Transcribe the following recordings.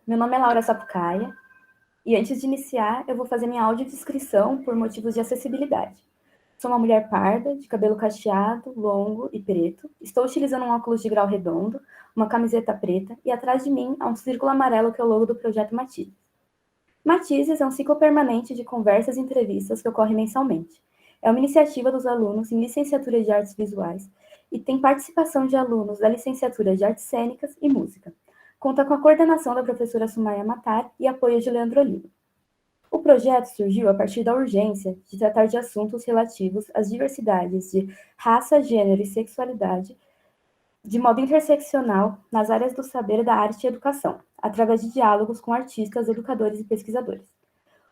Meu nome é Laura Sapucaia e antes de iniciar eu vou fazer minha audiodescrição por motivos de acessibilidade. Sou uma mulher parda, de cabelo cacheado, longo e preto. Estou utilizando um óculos de grau redondo, uma camiseta preta e atrás de mim há um círculo amarelo que é o logo do Projeto Matizes. Matizes é um ciclo permanente de conversas e entrevistas que ocorre mensalmente. É uma iniciativa dos alunos em licenciatura de artes visuais e tem participação de alunos da licenciatura de artes cênicas e música. Conta com a coordenação da professora Sumaya Matar e apoio de Leandro Oliva. O projeto surgiu a partir da urgência de tratar de assuntos relativos às diversidades de raça, gênero e sexualidade de modo interseccional nas áreas do saber, da arte e educação, através de diálogos com artistas, educadores e pesquisadores.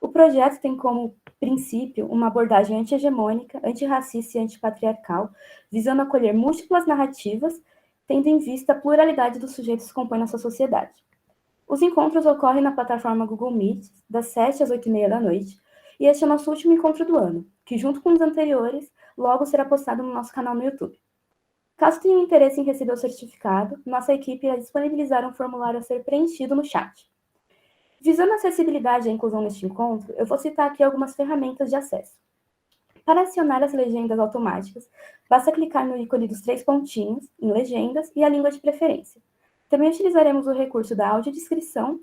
O projeto tem como princípio uma abordagem anti-hegemônica, antirracista e antipatriarcal, visando acolher múltiplas narrativas, tendo em vista a pluralidade dos sujeitos que compõem nossa sociedade. Os encontros ocorrem na plataforma Google Meet, das 7 às 8h30 da noite, e este é o nosso último encontro do ano, que, junto com os anteriores, logo será postado no nosso canal no YouTube. Caso tenham interesse em receber o certificado, nossa equipe irá disponibilizar um formulário a ser preenchido no chat. Visando a acessibilidade e a inclusão neste encontro, eu vou citar aqui algumas ferramentas de acesso. Para acionar as legendas automáticas, basta clicar no ícone dos 3 pontinhos, em legendas, e a língua de preferência. Também utilizaremos o recurso da audiodescrição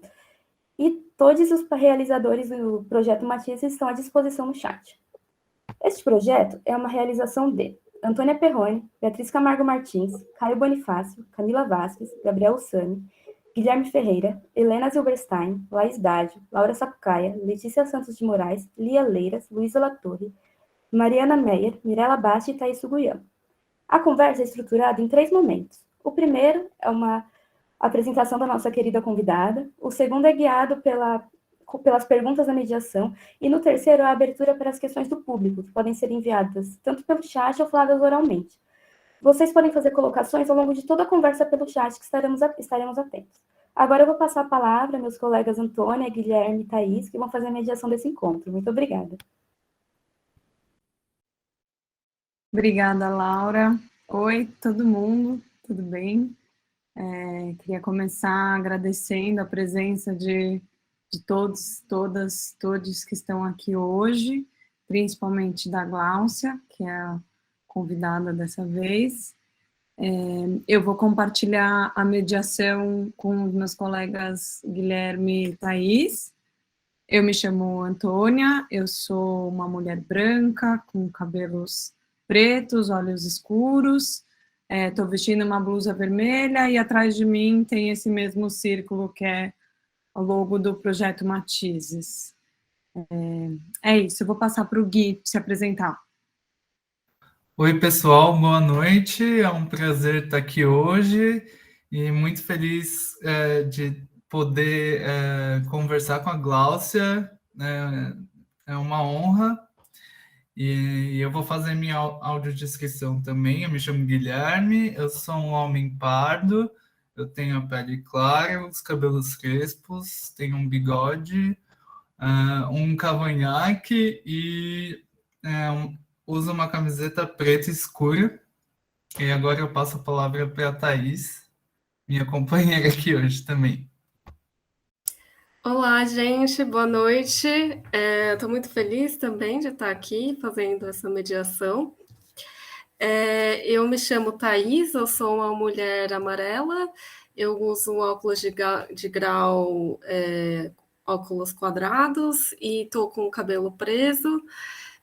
e todos os realizadores do projeto Matizes estão à disposição no chat. Este projeto é uma realização de Antônia Perrone, Beatriz Camargo Martins, Caio Bonifácio, Camila Vasques, Gabriel Ussani, Guilherme Ferreira, Helena Zilberstein, Laís Dádio, Laura Sapucaia, Letícia Santos de Moraes, Lia Leiras, Luísa Latorre, Mariana Meyer, Mirella Basti e Thaís Suguyama. A conversa é estruturada em 3 momentos. O primeiro é uma apresentação da nossa querida convidada, o segundo é guiado pelas perguntas da mediação, e no terceiro a abertura para as questões do público, que podem ser enviadas tanto pelo chat ou faladas oralmente. Vocês podem fazer colocações ao longo de toda a conversa pelo chat, que estaremos atentos. Agora eu vou passar a palavra a meus colegas Antônia, Guilherme e Thaís, que vão fazer a mediação desse encontro. Muito obrigada. Obrigada, Laura. Oi, todo mundo, tudo bem? Queria começar agradecendo a presença de todos, todas, todos que estão aqui hoje, principalmente da Gláucia, que é a convidada dessa vez. Eu vou compartilhar a mediação com os meus colegas Guilherme e Thaís. Eu me chamo Antônia, eu sou uma mulher branca, com cabelos pretos, olhos escuros, estou vestindo uma blusa vermelha e atrás de mim tem esse mesmo círculo que é o logo do Projeto Matizes. É isso, eu vou passar para o Gui se apresentar. Oi, pessoal, boa noite. É um prazer estar aqui hoje e muito feliz de poder conversar com a Gláucia. É uma honra. E eu vou fazer minha audiodescrição também. Eu me chamo Guilherme, eu sou um homem pardo, eu tenho a pele clara, os cabelos crespos, tenho um bigode, um cavanhaque e uso uma camiseta preta escura. E agora eu passo a palavra para a Thaís, minha companheira aqui hoje também. Olá, gente, boa noite. Estou muito feliz também de estar aqui fazendo essa mediação. Eu me chamo Thaís, eu sou uma mulher amarela, eu uso um óculos de grau, óculos quadrados, e estou com o cabelo preso,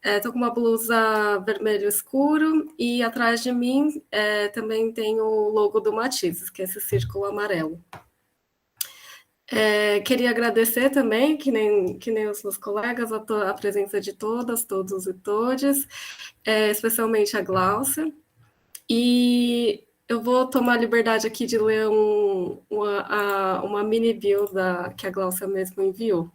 estou com uma blusa vermelho escuro, e atrás de mim também tem o logo do Matizes, que é esse círculo amarelo. Queria agradecer também, que nem os meus colegas, a presença de todas, todos e todes, especialmente a Gláucia. E eu vou tomar a liberdade aqui de ler uma mini bio que a Gláucia mesmo enviou.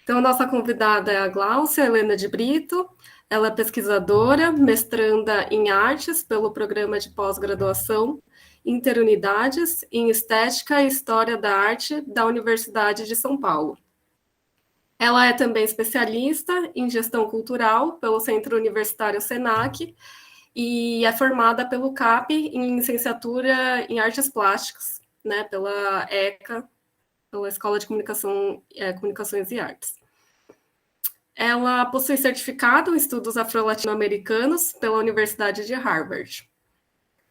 Então, a nossa convidada é a Gláucia Helena de Brito. Ela é pesquisadora, mestranda em artes pelo programa de pós-graduação Interunidades em Estética e História da Arte da Universidade de São Paulo. Ela é também especialista em gestão cultural pelo Centro Universitário SENAC e é formada pelo CAP em licenciatura em artes plásticas, né, pela ECA, pela Escola de Comunicações e Artes. Ela possui certificado em estudos afro-latino-americanos pela Universidade de Harvard.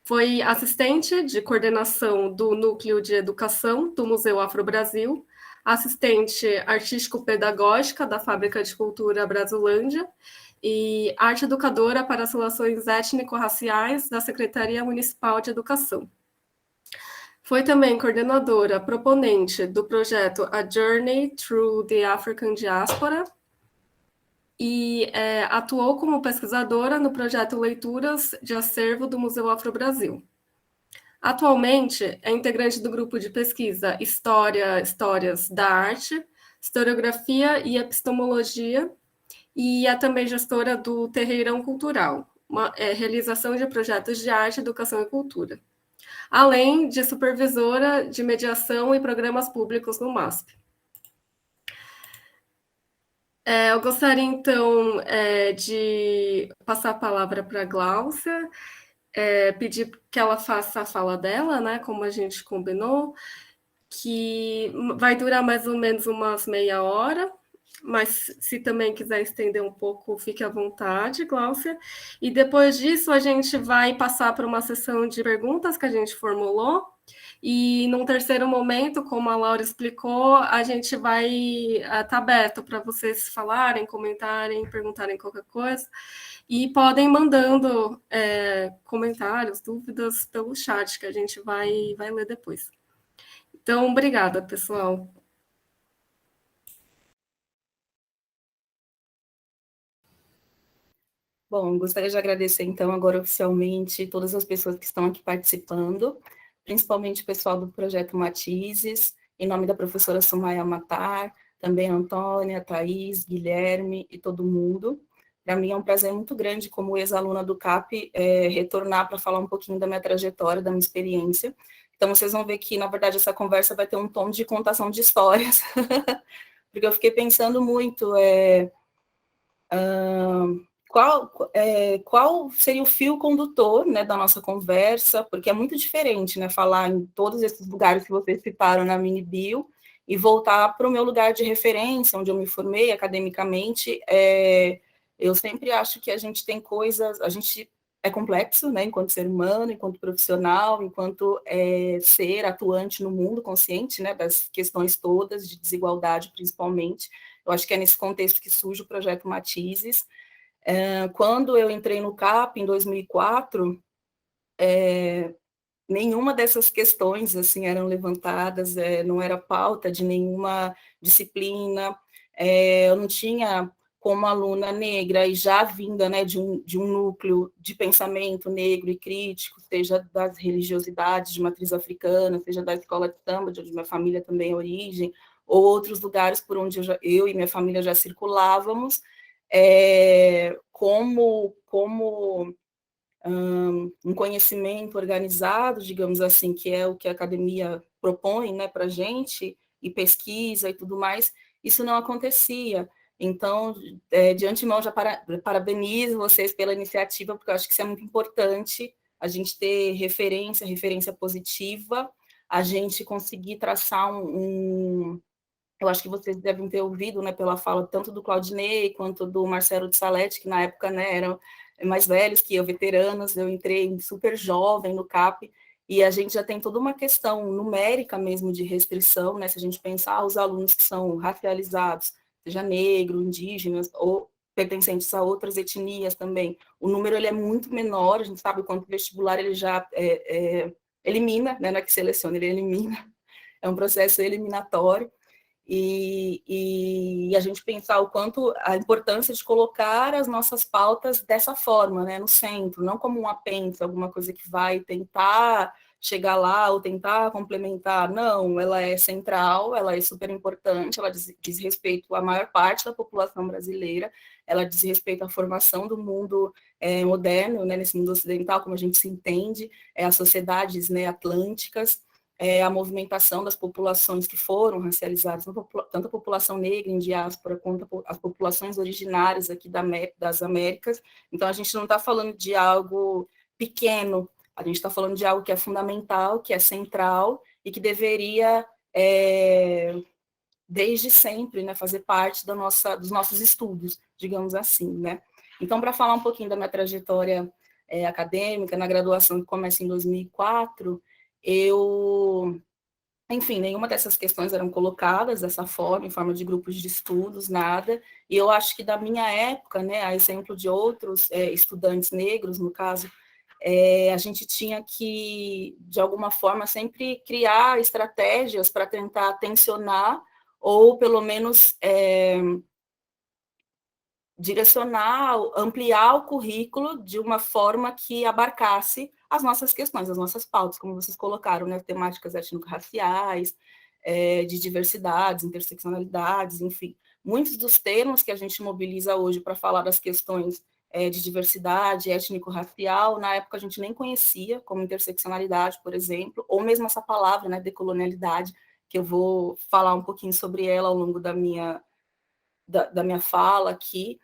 Foi assistente de coordenação do Núcleo de Educação do Museu Afro-Brasil, assistente artístico-pedagógica da Fábrica de Cultura Brasilândia e arte educadora para as relações étnico-raciais da Secretaria Municipal de Educação. Foi também coordenadora proponente do projeto A Journey Through the African Diaspora e atuou como pesquisadora no projeto Leituras de Acervo do Museu Afro-Brasil. Atualmente, é integrante do grupo de pesquisa Histórias da Arte, Historiografia e Epistemologia, e é também gestora do Terreirão Cultural, realização de projetos de arte, educação e cultura, além de supervisora de mediação e programas públicos no MASP. Eu gostaria, então, de passar a palavra para a Gláucia, pedir que ela faça a fala dela, né, como a gente combinou, que vai durar mais ou menos umas meia hora, mas se também quiser estender um pouco, fique à vontade, Gláucia. E depois disso, a gente vai passar para uma sessão de perguntas que a gente formulou, e num terceiro momento, como a Laura explicou, a gente vai estar aberto para vocês falarem, comentarem, perguntarem qualquer coisa, e podem mandando comentários, dúvidas pelo chat, que a gente vai ler depois. Então, obrigada, pessoal. Bom, gostaria de agradecer, então, agora oficialmente todas as pessoas que estão aqui participando, principalmente o pessoal do Projeto Matizes, em nome da professora Sumaya Matar, também a Antônia, a Thaís, Guilherme e todo mundo. Para mim é um prazer muito grande, como ex-aluna do CAP, retornar para falar um pouquinho da minha trajetória, da minha experiência. Então, vocês vão ver que, na verdade, essa conversa vai ter um tom de contação de histórias, porque eu fiquei pensando muito... qual seria o fio condutor, né, da nossa conversa, porque é muito diferente, né, falar em todos esses lugares que vocês citaram na mini bio e voltar para o meu lugar de referência, onde eu me formei academicamente. Eu sempre acho que a gente tem coisas, a gente é complexo, né, enquanto ser humano, enquanto profissional, enquanto ser atuante no mundo, consciente, né, das questões todas, de desigualdade principalmente. Eu acho que é nesse contexto que surge o Projeto Matizes. Quando eu entrei no CAP, em 2004, nenhuma dessas questões assim, eram levantadas, não era pauta de nenhuma disciplina, eu não tinha, como aluna negra, e já vinda, né, de um núcleo de pensamento negro e crítico, seja das religiosidades de matriz africana, seja da escola de samba, de onde minha família também é origem, ou outros lugares por onde eu e minha família já circulávamos, como um conhecimento organizado, digamos assim, que é o que a academia propõe, né, para a gente, e pesquisa e tudo mais, isso não acontecia. Então, de antemão, já parabenizo vocês pela iniciativa, porque eu acho que isso é muito importante, a gente ter referência positiva, a gente conseguir traçar eu acho que vocês devem ter ouvido, né, pela fala tanto do Claudinei quanto do Marcelo de Salete, que na época, né, eram mais velhos que eu, veteranos. Eu entrei super jovem no CAP, e a gente já tem toda uma questão numérica mesmo de restrição, né, se a gente pensar os alunos que são racializados, seja negro, indígenas, ou pertencentes a outras etnias também, o número ele é muito menor, a gente sabe quanto o vestibular ele já elimina, né, não é que seleciona, ele elimina, é um processo eliminatório. E a gente pensar o quanto a importância de colocar as nossas pautas dessa forma, né, no centro, não como um apêndice, alguma coisa que vai tentar chegar lá ou tentar complementar. Não, ela é central, ela é super importante, ela diz respeito à maior parte da população brasileira, ela diz respeito à formação do mundo moderno, né, nesse mundo ocidental, como a gente se entende, as sociedades, né, atlânticas, a movimentação das populações que foram racializadas, tanto a população negra em diáspora, quanto as populações originárias aqui das Américas. Então, a gente não está falando de algo pequeno, a gente está falando de algo que é fundamental, que é central, e que deveria desde sempre, né, fazer parte dos nossos estudos, digamos assim, né. Então, para falar um pouquinho da minha trajetória acadêmica, na graduação que começa em 2004, enfim, nenhuma dessas questões eram colocadas dessa forma, em forma de grupos de estudos, nada, e eu acho que da minha época, né, a exemplo de outros estudantes negros, no caso, a gente tinha que, de alguma forma, sempre criar estratégias para tentar tensionar ou, pelo menos, direcionar, ampliar o currículo de uma forma que abarcasse as nossas questões, as nossas pautas, como vocês colocaram, né, temáticas étnico-raciais, de diversidades, interseccionalidades, enfim. Muitos dos termos que a gente mobiliza hoje para falar das questões de diversidade étnico-racial, na época a gente nem conhecia, como interseccionalidade, por exemplo, ou mesmo essa palavra, né, decolonialidade, que eu vou falar um pouquinho sobre ela ao longo da minha fala aqui.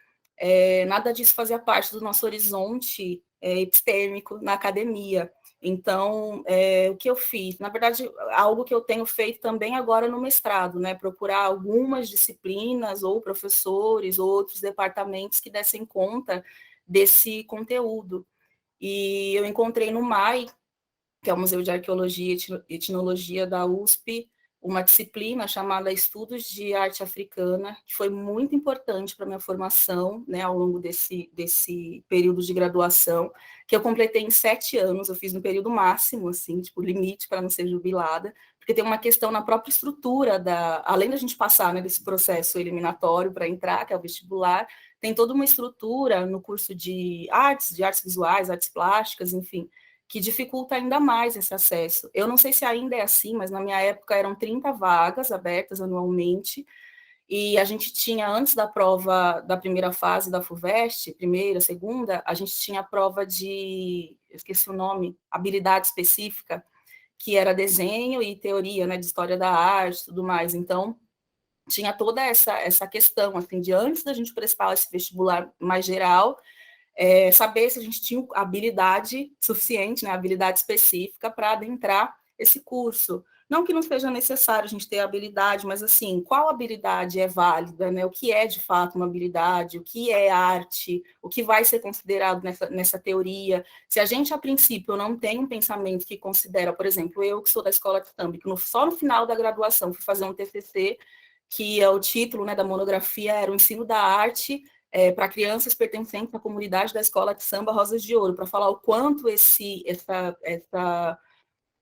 Nada disso fazia parte do nosso horizonte epistêmico na academia. Então, o que eu fiz? Na verdade, algo que eu tenho feito também agora no mestrado, né? Procurar algumas disciplinas ou professores ou outros departamentos que dessem conta desse conteúdo. E eu encontrei no MAI, que é o Museu de Arqueologia e Etnologia da USP, uma disciplina chamada Estudos de Arte Africana, que foi muito importante para a minha formação, né, ao longo desse período de graduação, que eu completei em 7 anos, eu fiz no período máximo, assim, tipo, limite para não ser jubilada, porque tem uma questão na própria estrutura, além da gente passar, né, desse processo eliminatório para entrar, que é o vestibular, tem toda uma estrutura no curso de artes visuais, artes plásticas, enfim, que dificulta ainda mais esse acesso. Eu não sei se ainda é assim, mas na minha época eram 30 vagas abertas anualmente, e a gente tinha, antes da prova da primeira fase da FUVEST, primeira, segunda, a gente tinha a prova de, eu esqueci o nome, habilidade específica, que era desenho e teoria, né, de história da arte e tudo mais. Então, tinha toda essa questão, assim, de antes da gente prestar esse vestibular mais geral, saber se a gente tinha habilidade suficiente, né, habilidade específica para adentrar esse curso. Não que não seja necessário a gente ter habilidade, mas assim, qual habilidade é válida, né? O que é de fato uma habilidade, o que é arte, o que vai ser considerado nessa teoria. Se a gente, a princípio, não tem um pensamento que considera, por exemplo, eu que sou da escola de samba, que só no final da graduação fui fazer um TCC, que é o título, né, da monografia, era o ensino da arte para crianças pertencentes à comunidade da Escola de Samba Rosas de Ouro, para falar o quanto essa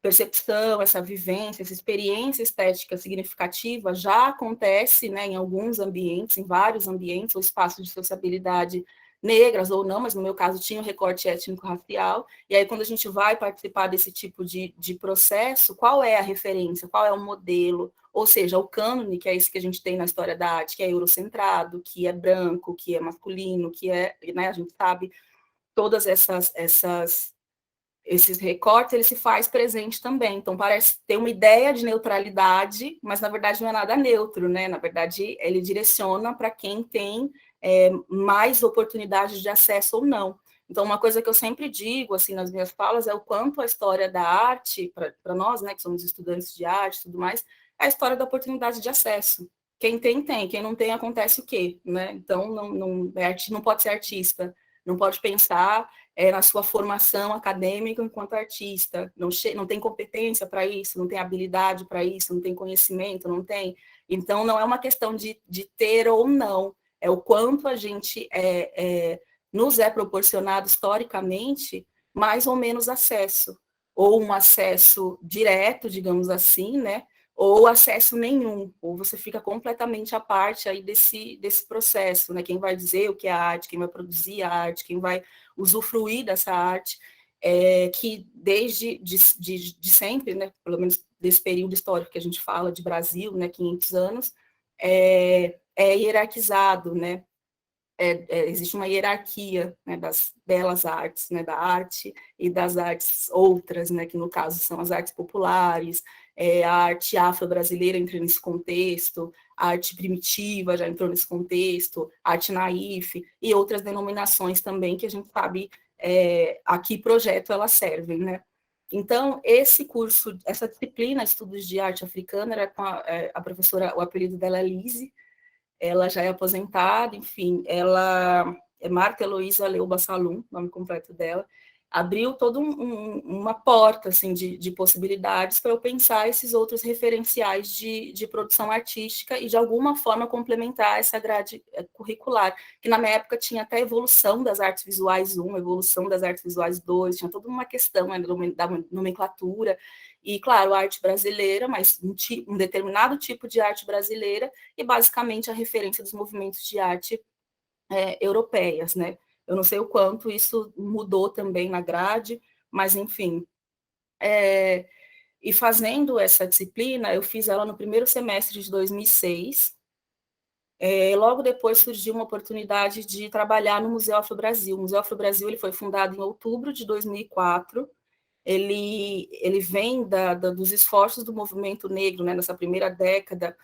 percepção, essa vivência, essa experiência estética significativa já acontece, né, em alguns ambientes, em vários ambientes, ou espaços de sociabilidade negras ou não, mas no meu caso tinha o recorte étnico-racial, e aí quando a gente vai participar desse tipo de processo, qual é a referência, qual é o modelo, ou seja, o cânone, que é isso que a gente tem na história da arte, que é eurocentrado, que é branco, que é masculino, que é, né, a gente sabe, todas esses recortes, ele se faz presente também. Então, parece ter uma ideia de neutralidade, mas, na verdade, não é nada neutro, né? Na verdade, ele direciona para quem tem mais oportunidades de acesso ou não. Então, uma coisa que eu sempre digo, assim, nas minhas falas, é o quanto a história da arte, para nós, né, que somos estudantes de arte e tudo mais, é a história da oportunidade de acesso. Quem tem, tem. Quem não tem, acontece o quê? Né? Então, não pode ser artista, não pode pensar na sua formação acadêmica enquanto artista, não tem competência para isso, não tem habilidade para isso, não tem conhecimento, não tem. Então, não é uma questão de ter ou não, é o quanto a gente nos é proporcionado historicamente mais ou menos acesso, ou um acesso direto, digamos assim, né? Ou acesso nenhum, ou você fica completamente à parte aí desse processo, né? Quem vai dizer o que é arte, quem vai produzir a arte, quem vai usufruir dessa arte, que desde de sempre, né, pelo menos desse período histórico que a gente fala de Brasil, né, 500 anos, é hierarquizado, né? Existe uma hierarquia, né, das belas artes, né, da arte e das artes outras, né, que no caso são as artes populares, a arte afro-brasileira entra nesse contexto, a arte primitiva já entrou nesse contexto, a arte naif e outras denominações também que a gente sabe a que projeto elas servem, né? Então, esse curso, essa disciplina, Estudos de Arte Africana, era com a professora, o apelido dela é Lise, ela já é aposentada, enfim, ela é Marta Heloísa Leuba Salum, nome completo dela, abriu toda uma porta assim, de possibilidades para eu pensar esses outros referenciais de produção artística e, de alguma forma, complementar essa grade curricular, que na minha época tinha até evolução das artes visuais 1, evolução das artes visuais 2, tinha toda uma questão, né, da nomenclatura, e, claro, arte brasileira, mas um determinado tipo de arte brasileira, e, basicamente, a referência dos movimentos de arte europeias, né? Eu não sei o quanto isso mudou também na grade, mas, enfim. E fazendo essa disciplina, eu fiz ela no primeiro semestre de 2006. Logo depois surgiu uma oportunidade de trabalhar no Museu Afro-Brasil. O Museu Afro-Brasil ele foi fundado em outubro de 2004. Ele vem dos esforços do movimento negro, né, nessa primeira década,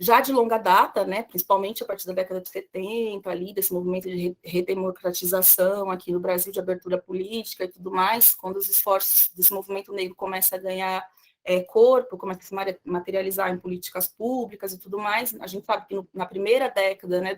já de longa data, né, principalmente a partir da década de 70, ali, desse movimento de redemocratização aqui no Brasil, de abertura política e tudo mais, quando os esforços desse movimento negro começam a ganhar corpo, começa a se materializar em políticas públicas e tudo mais. A gente sabe que na primeira década, né,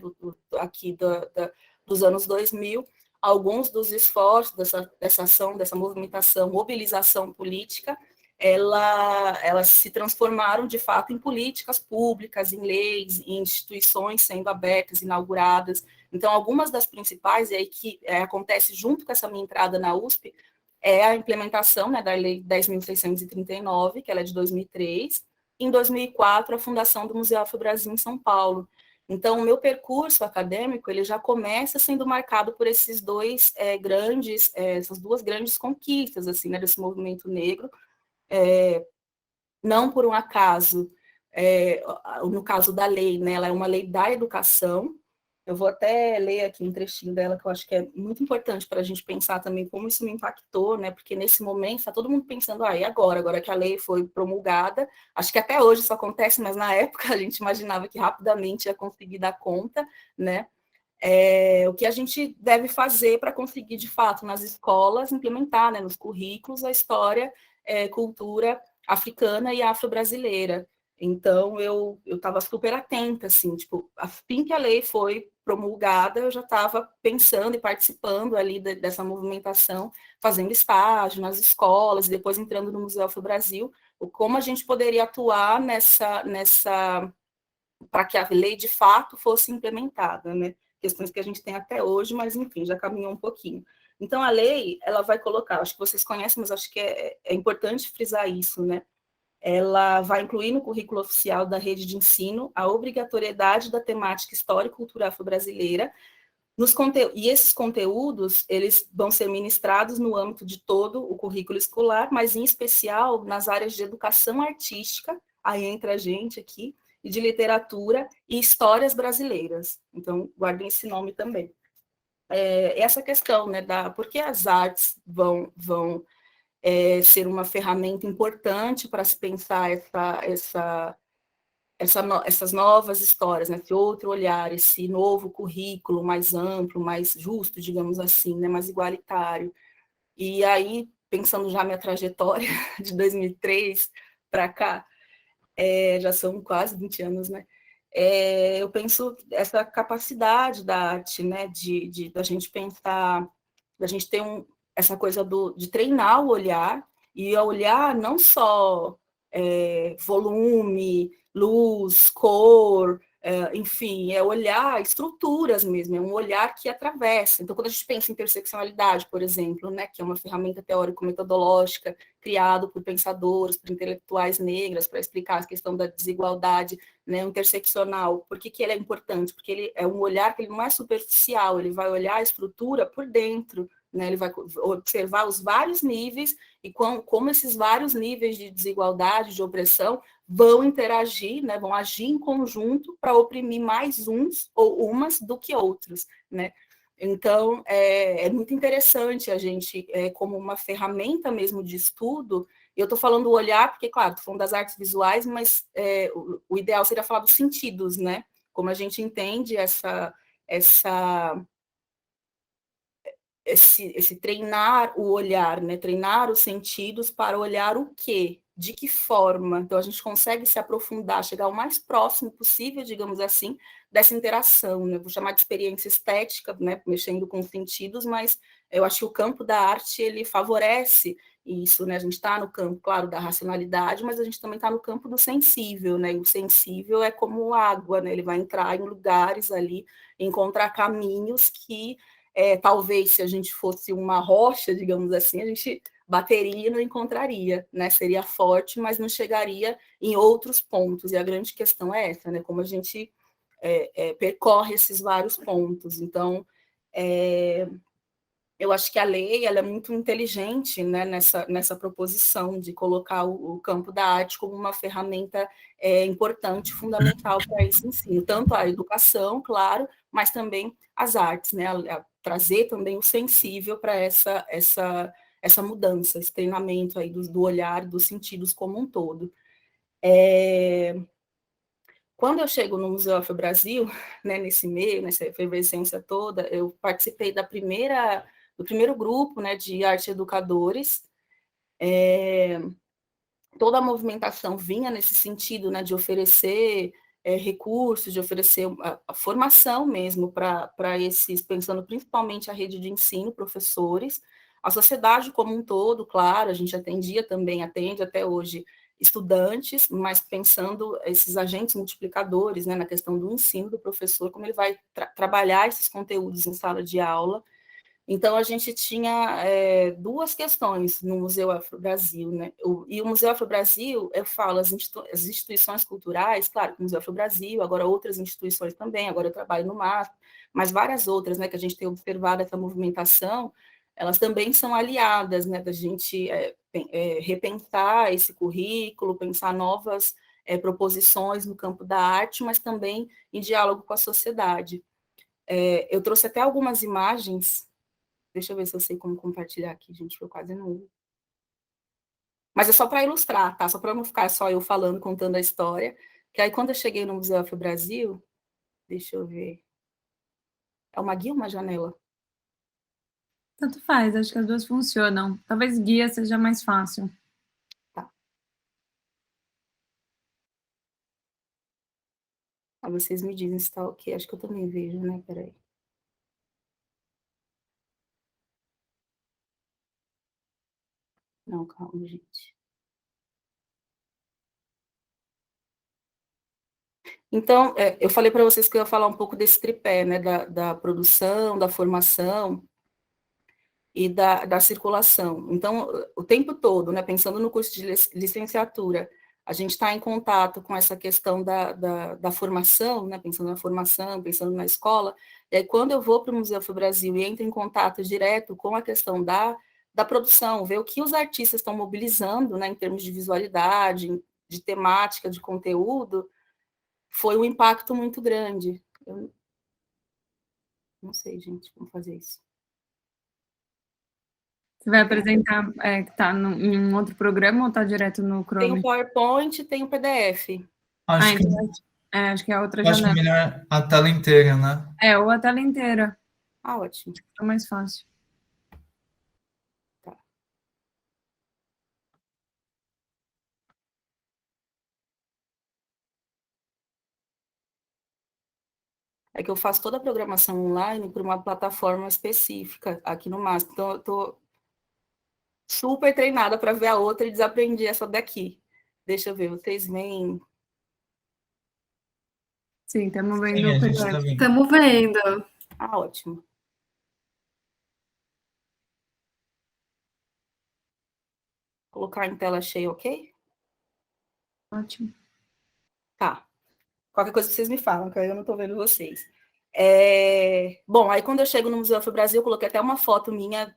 dos anos 2000, alguns dos esforços dessa ação, dessa movimentação, mobilização política, elas se transformaram, de fato, em políticas públicas, em leis, em instituições sendo abertas, inauguradas. Então, algumas das principais, e aí que acontece junto com essa minha entrada na USP, é a implementação, né, da Lei 10.639, que ela é de 2003, e em 2004, a fundação do Museu Afro-Brasil em São Paulo. Então, o meu percurso acadêmico ele já começa sendo marcado por essas duas grandes conquistas assim, né, desse movimento negro, não por um acaso, no caso da lei, né, ela é uma lei da educação. Eu vou até ler aqui um trechinho dela, que eu acho que é muito importante para a gente pensar também como isso me impactou, né, porque nesse momento está todo mundo pensando, e agora que a lei foi promulgada, acho que até hoje isso acontece, mas na época a gente imaginava que rapidamente ia conseguir dar conta, né, o que a gente deve fazer para conseguir, de fato, nas escolas, implementar, né, nos currículos, a história, cultura africana e afro-brasileira. Então, eu estava super atenta, assim, tipo, assim que a lei foi promulgada, eu já estava pensando e participando ali dessa movimentação, fazendo estágio nas escolas, e depois entrando no Museu Afro-Brasil, como a gente poderia atuar para que a lei, de fato, fosse implementada, né? Questões que a gente tem até hoje, mas, enfim, já caminhou um pouquinho. Então, a lei, ela vai colocar, acho que vocês conhecem, mas acho que é importante frisar isso, né? Ela vai incluir no currículo oficial da rede de ensino a obrigatoriedade da temática história e cultura afro-brasileira, e esses conteúdos, eles vão ser ministrados no âmbito de todo o currículo escolar, mas em especial nas áreas de educação artística, aí entra a gente aqui, e de literatura e histórias brasileiras. Então, guardem esse nome também. Essa questão, né, por que as artes vão ser uma ferramenta importante para se pensar essas novas histórias, né? Esse outro olhar, esse novo currículo mais amplo, mais justo, digamos assim, né? Mais igualitário. E aí, pensando já minha trajetória de 2003 para cá, já são quase 20 anos, né? Eu penso essa capacidade da arte, né? Da gente pensar, da gente ter essa coisa de treinar o olhar, e olhar não só volume, luz, cor, enfim, é olhar estruturas mesmo, é um olhar que atravessa. Então, quando a gente pensa em interseccionalidade, por exemplo, né, que é uma ferramenta teórico-metodológica criada por pensadores, por intelectuais negras, para explicar a questão da desigualdade, né, interseccional. Por que ele é importante? Porque ele é um olhar que ele não é superficial, ele vai olhar a estrutura por dentro, né, ele vai observar os vários níveis e como esses vários níveis de desigualdade, de opressão, vão interagir, né, vão agir em conjunto para oprimir mais uns ou umas do que outros, né? Então, é muito interessante a gente, como uma ferramenta mesmo de estudo, eu estou falando o olhar, porque, claro, estou falando das artes visuais, mas o ideal seria falar dos sentidos, né? Como a gente entende esse treinar o olhar, né? Treinar os sentidos para olhar o quê? De que forma? Então, a gente consegue se aprofundar, chegar o mais próximo possível, digamos assim, dessa interação, né? Vou chamar de experiência estética, né? Mexendo com os sentidos, mas eu acho que o campo da arte, ele favorece isso, né? A gente está no campo, claro, da racionalidade, mas a gente também está no campo do sensível, né? E o sensível é como água, né? Ele vai entrar em lugares ali, encontrar caminhos que talvez se a gente fosse uma rocha, digamos assim, a gente bateria e não encontraria, né? Seria forte, mas não chegaria em outros pontos. E a grande questão é essa, né? Como a gente percorre esses vários pontos. Então, eu acho que a lei ela é muito inteligente, né, nessa proposição de colocar o campo da arte como uma ferramenta importante, fundamental para esse ensino, tanto a educação, claro, mas também as artes, né, a trazer também o sensível para essa mudança, esse treinamento aí do olhar, dos sentidos como um todo. Quando eu chego no Museu Afro-Brasil, né, nesse meio, nessa efervescência toda, eu participei do primeiro grupo, né, de arte educadores. Toda a movimentação vinha nesse sentido, né, de oferecer recursos, de oferecer a formação mesmo para esses, pensando principalmente a rede de ensino, professores, a sociedade como um todo, claro, a gente atende até hoje estudantes, mas pensando esses agentes multiplicadores, né, na questão do ensino do professor, como ele vai trabalhar esses conteúdos em sala de aula. Então, a gente tinha duas questões no Museu Afro-Brasil, né? E o Museu Afro-Brasil, eu falo, as instituições culturais, claro, o Museu Afro-Brasil, agora outras instituições também, agora eu trabalho no MASP, mas várias outras, né, que a gente tem observado essa movimentação, elas também são aliadas, né, da gente repensar esse currículo, pensar novas proposições no campo da arte, mas também em diálogo com a sociedade. Eu trouxe até algumas imagens. Deixa eu ver se eu sei como compartilhar aqui, gente, eu quase não. Mas é só para ilustrar, tá? Só para não ficar só eu falando, contando a história. Que aí, quando eu cheguei no Museu Afro-Brasil, deixa eu ver. É uma guia ou uma janela? Tanto faz, acho que as duas funcionam. Talvez guia seja mais fácil. Tá. Ah, vocês me dizem se tá ok. Acho que eu também vejo, né? Peraí. Não, calma, gente. Então, eu falei para vocês que eu ia falar um pouco desse tripé, né? Da produção, da formação e da circulação. Então, o tempo todo, né, pensando no curso de licenciatura, a gente está em contato com essa questão da formação, né, pensando na formação, pensando na escola, e aí quando eu vou para o Museu Afro-Brasil e entro em contato direto com a questão da produção, ver o que os artistas estão mobilizando, né, em termos de visualidade, de temática, de conteúdo, foi um impacto muito grande. Eu não sei, gente, como fazer isso. Você vai apresentar que está em um outro programa ou está direto no Tem Chrome? o PowerPoint e tem o PDF. Acho que, Então, acho que é a outra acho janela. melhor a tela inteira, né? Ou a tela inteira. Ah, ótimo. É mais fácil. Tá. É que eu faço toda a programação online por uma plataforma específica aqui no MASP. Então, eu estou super treinada para ver a outra e desaprendi essa daqui. Deixa eu ver, vocês veem. Sim, estamos vendo Sim, o a gente está PDF. vendo. Estamos vendo. Ah, ótimo. Colocar em tela cheia, ok? Ótimo. Tá. Qualquer coisa que vocês me falam, que aí eu não estou vendo vocês. Bom, aí quando eu chego no Museu Afro-Brasil, eu coloquei até uma foto minha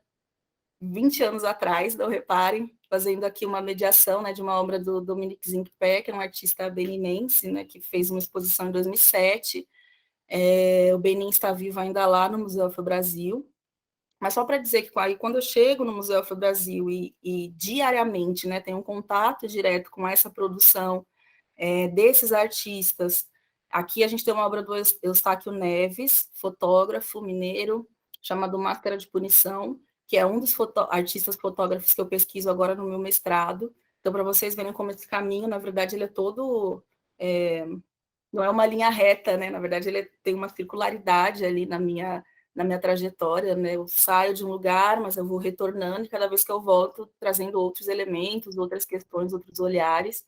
20 anos atrás, não reparem, fazendo aqui uma mediação, né, de uma obra do Dominique Zinkpé, que é um artista beninense, né, que fez uma exposição em 2007. O Benin está vivo ainda lá no Museu Afro-Brasil. Mas só para dizer que aí, quando eu chego no Museu Afro-Brasil e diariamente, né, tenho um contato direto com essa produção desses artistas. Aqui a gente tem uma obra do Eustáquio Neves, fotógrafo mineiro, chamado Máscara de Punição, que é um dos artistas fotógrafos que eu pesquiso agora no meu mestrado. Então, para vocês verem como esse caminho, na verdade, ele é todo... não é uma linha reta, né? Na verdade, ele tem uma circularidade ali na minha trajetória, né? Eu saio de um lugar, mas eu vou retornando, e cada vez que eu volto, trazendo outros elementos, outras questões, outros olhares.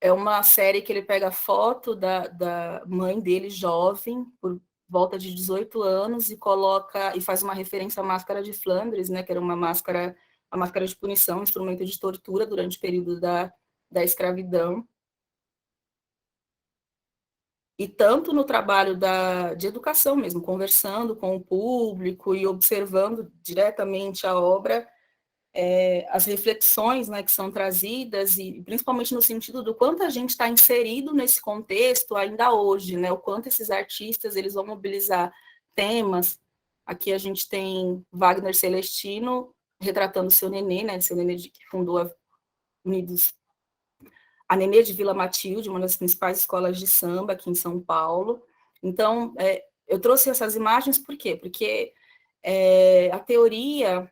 É uma série que ele pega foto da mãe dele jovem, por volta de 18 anos, e faz uma referência à máscara de Flandres, né, que era a máscara de punição, instrumento de tortura durante o período da escravidão. E tanto no trabalho de educação mesmo, conversando com o público e observando diretamente a obra, as reflexões, né, que são trazidas, e principalmente no sentido do quanto a gente está inserido nesse contexto ainda hoje, né, o quanto esses artistas eles vão mobilizar temas. Aqui a gente tem Wagner Celestino retratando seu nenê, né, seu nenê que fundou a Nenê de Vila Matilde, uma das principais escolas de samba aqui em São Paulo. Então, eu trouxe essas imagens por quê? Porque a teoria,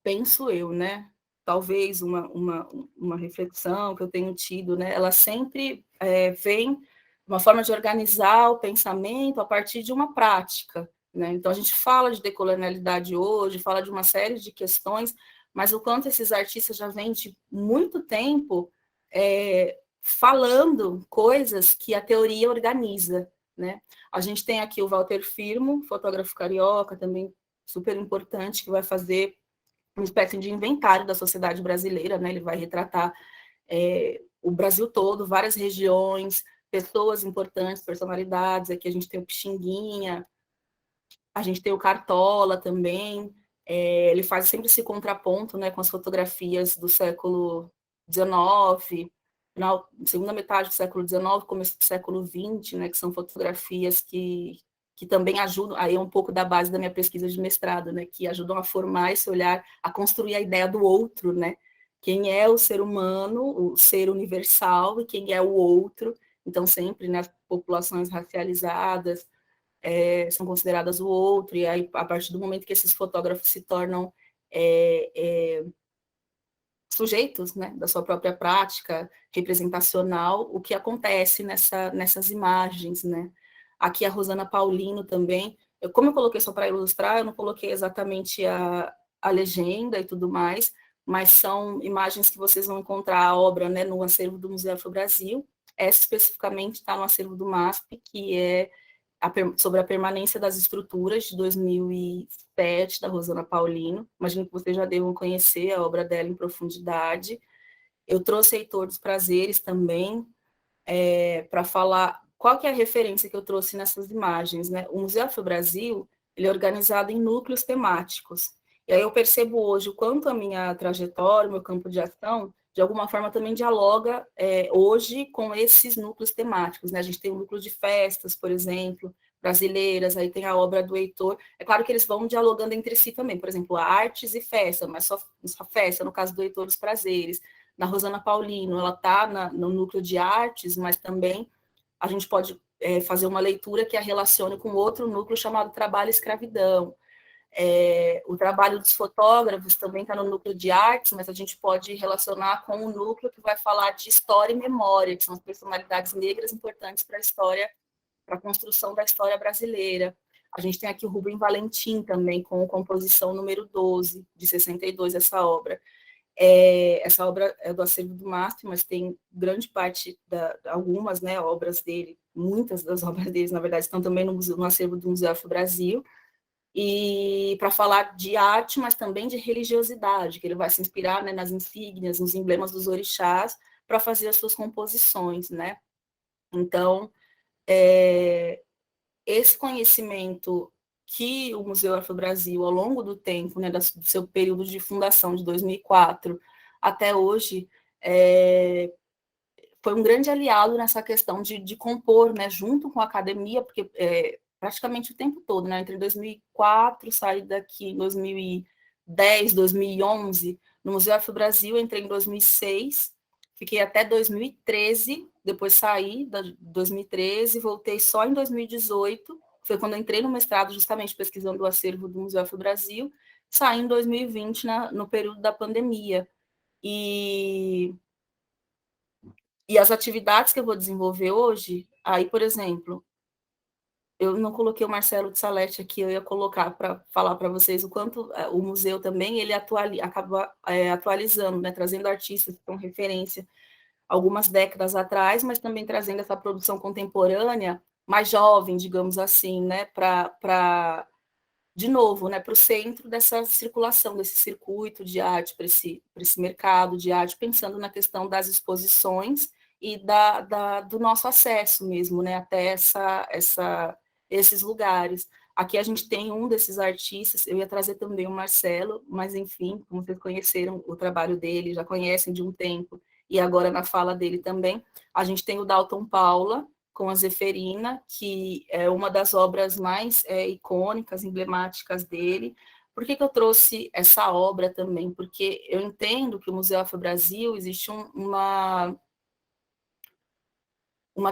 penso eu, né? Talvez uma reflexão que eu tenho tido, né? Ela sempre vem uma forma de organizar o pensamento a partir de uma prática, né? Então, a gente fala de decolonialidade hoje, fala de uma série de questões, mas o quanto esses artistas já vêm de muito tempo falando coisas que a teoria organiza, né? A gente tem aqui o Walter Firmo, fotógrafo carioca, também super importante, que vai fazer uma espécie de inventário da sociedade brasileira, né? Ele vai retratar o Brasil todo, várias regiões, pessoas importantes, personalidades. Aqui a gente tem o Pixinguinha, a gente tem o Cartola também. Ele faz sempre esse contraponto, né, com as fotografias do século XIX, segunda metade do século XIX, começo do século XX, né, que são fotografias que também ajudam, aí é um pouco da base da minha pesquisa de mestrado, né, que ajudam a formar esse olhar, a construir a ideia do outro, né, quem é o ser humano, o ser universal, e quem é o outro. Então, sempre, né, populações racializadas são consideradas o outro, e aí, a partir do momento que esses fotógrafos se tornam sujeitos, né, da sua própria prática representacional, o que acontece nessas imagens, né? Aqui a Rosana Paulino também, como eu coloquei só para ilustrar, eu não coloquei exatamente a legenda e tudo mais, mas são imagens que vocês vão encontrar a obra, né, no acervo do Museu Afro-Brasil. Essa especificamente está no acervo do MASP, que é sobre a permanência das estruturas, de 2007, da Rosana Paulino. Imagino que vocês já devam conhecer a obra dela em profundidade. Eu trouxe Heitor dos Prazeres também, para falar qual que é a referência que eu trouxe nessas imagens, né? O Museu Afro-Brasil, ele é organizado em núcleos temáticos. E aí eu percebo hoje o quanto a minha trajetória, o meu campo de ação, de alguma forma também dialoga hoje com esses núcleos temáticos, né? A gente tem o núcleo de festas, por exemplo, brasileiras, aí tem a obra do Heitor. É claro que eles vão dialogando entre si também, por exemplo, artes e festa, mas só festa, no caso do Heitor dos Prazeres. Na Rosana Paulino, ela está no núcleo de artes, mas também a gente pode fazer uma leitura que a relacione com outro núcleo chamado trabalho e escravidão. O trabalho dos fotógrafos também está no núcleo de artes, mas a gente pode relacionar com um núcleo que vai falar de história e memória, que são as personalidades negras importantes para a história, para a construção da história brasileira. A gente tem aqui o Rubem Valentim também, com composição número 12, de 62, essa obra. Essa obra é do acervo do MASP, mas tem grande parte, algumas, né, obras dele, muitas das obras dele, na verdade, estão também no acervo do Museu Afro-Brasil, e para falar de arte, mas também de religiosidade, que ele vai se inspirar, né, nas insígnias, nos emblemas dos orixás, para fazer as suas composições, né? Então, esse conhecimento que o Museu Afro-Brasil, ao longo do tempo, né, do seu período de fundação, de 2004 até hoje, foi um grande aliado nessa questão de compor, né, junto com a academia, porque praticamente o tempo todo, né, entre 2004, saí daqui em 2010, 2011, no Museu Afro-Brasil, entrei em 2006, fiquei até 2013 depois saí de 2013, voltei só em 2018, foi quando eu entrei no mestrado justamente pesquisando o acervo do Museu Afro-Brasil, saí em 2020 no período da pandemia. E as atividades que eu vou desenvolver hoje, aí, por exemplo, eu não coloquei o Marcelo de Salete aqui, eu ia colocar para falar para vocês o quanto o museu também ele acaba atualizando, né, trazendo artistas que são referência algumas décadas atrás, mas também trazendo essa produção contemporânea mais jovem, digamos assim, né, de novo, né, para o centro dessa circulação, desse circuito de arte, para esse mercado de arte, pensando na questão das exposições e do nosso acesso mesmo, né, até esses lugares. Aqui a gente tem um desses artistas, eu ia trazer também o Marcelo, mas enfim, como vocês conheceram o trabalho dele, já conhecem de um tempo, e agora na fala dele também, a gente tem o Dalton Paula, com a Zeferina, que é uma das obras mais icônicas, emblemáticas dele. Por que eu trouxe essa obra também? Porque eu entendo que o Museu Afro-Brasil existe uma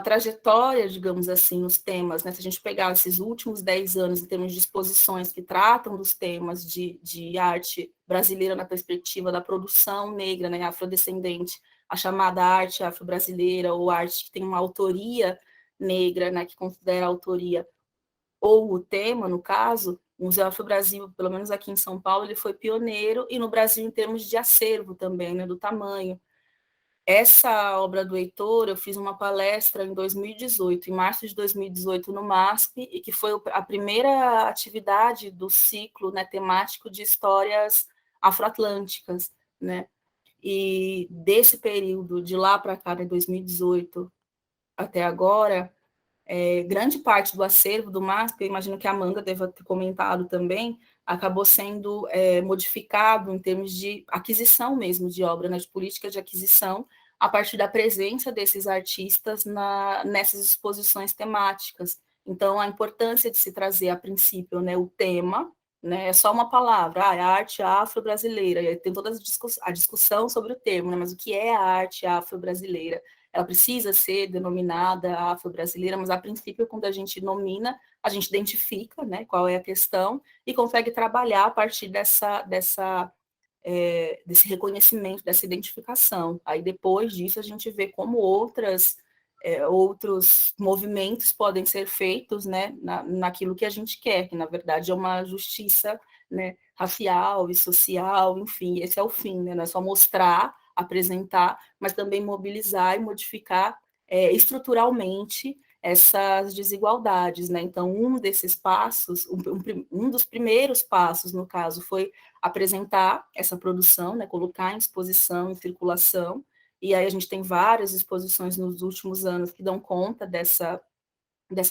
trajetória, digamos assim, nos temas, né? Se a gente pegar esses últimos 10 anos em termos de exposições que tratam dos temas de arte brasileira na perspectiva da produção negra, né, afrodescendente, a chamada arte afro-brasileira, ou arte que tem uma autoria negra, né, que considera a autoria, ou o tema, no caso, o Museu Afro-Brasil, pelo menos aqui em São Paulo, ele foi pioneiro, e no Brasil em termos de acervo também, né, do tamanho. Essa obra do Heitor, eu fiz uma palestra em 2018, em março de 2018, no MASP, e que foi a primeira atividade do ciclo, né, temático de histórias afroatlânticas, né? E desse período, de lá para cá, de 2018 até agora, grande parte do acervo do MASP, eu imagino que a Amanda deva ter comentado também, acabou sendo modificado em termos de aquisição mesmo de obra, né, de política de aquisição, a partir da presença desses artistas nessas exposições temáticas. Então, a importância de se trazer, a princípio, né, o tema, né, é só uma palavra, é a arte afro-brasileira, e aí tem toda a discussão sobre o termo, né, mas o que é a arte afro-brasileira? Ela precisa ser denominada afro-brasileira, mas a princípio, quando a gente nomina, a gente identifica, né, qual é a questão e consegue trabalhar a partir desse reconhecimento, dessa identificação. Aí depois disso a gente vê como outros movimentos podem ser feitos, né, naquilo que a gente quer, que na verdade é uma justiça, né, racial e social, enfim, esse é o fim, né, não é só mostrar, apresentar, mas também mobilizar e modificar estruturalmente essas desigualdades, né? Então, um desses passos, um dos primeiros passos, no caso, foi apresentar essa produção, né? Colocar em exposição, em circulação, e aí a gente tem várias exposições nos últimos anos que dão conta dessa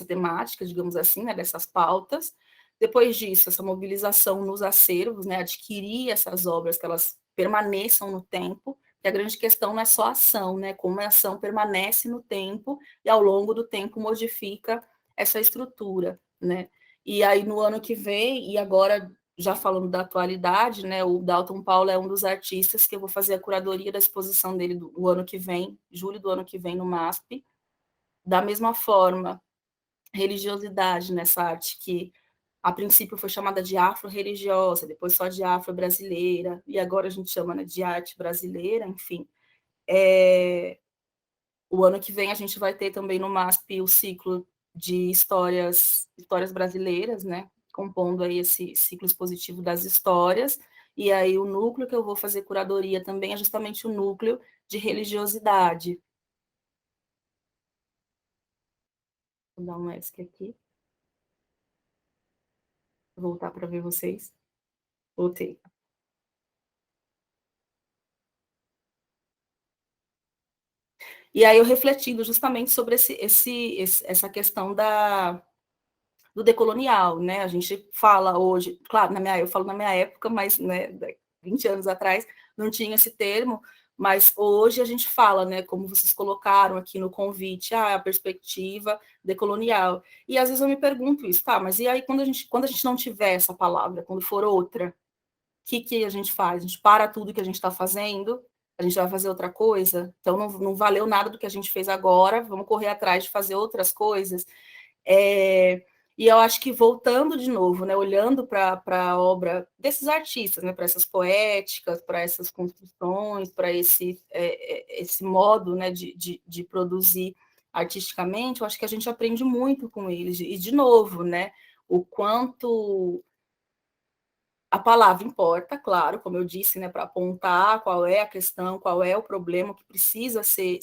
temática, digamos assim, né? Dessas pautas. Depois disso, essa mobilização nos acervos, né? Adquirir essas obras, que elas permaneçam no tempo, e a grande questão não é só a ação, né? Como a ação permanece no tempo e ao longo do tempo modifica essa estrutura, né? E aí no ano que vem, e agora já falando da atualidade, né? O Dalton Paula é um dos artistas que eu vou fazer a curadoria da exposição dele do ano que vem, julho do ano que vem no MASP. Da mesma forma, religiosidade nessa arte que a princípio foi chamada de afro-religiosa, depois só de afro-brasileira, e agora a gente chama, né, de arte brasileira, enfim. O ano que vem a gente vai ter também no MASP o ciclo de histórias brasileiras, né, compondo aí esse ciclo expositivo das histórias, e aí o núcleo que eu vou fazer curadoria também é justamente o núcleo de religiosidade. Vou dar um ESC aqui. Vou voltar para ver vocês. Voltei. E aí eu refletindo justamente sobre essa questão do decolonial, né? A gente fala hoje, claro, eu falo na minha época, mas, né, 20 anos atrás não tinha esse termo, mas hoje a gente fala, né, como vocês colocaram aqui no convite, a perspectiva decolonial. E às vezes eu me pergunto isso, tá, mas e aí quando a gente não tiver essa palavra, quando for outra, o que a gente faz? A gente para tudo que a gente está fazendo A gente vai fazer outra coisa? Então, não valeu nada do que a gente fez agora, vamos correr atrás de fazer outras coisas. E eu acho que, voltando de novo, né, olhando para a obra desses artistas, né, para essas poéticas, para essas construções, para esse modo, né, de produzir artisticamente, eu acho que a gente aprende muito com eles. E, de novo, né, o quanto a palavra importa, claro, como eu disse, né, para apontar qual é a questão, qual é o problema que precisa ser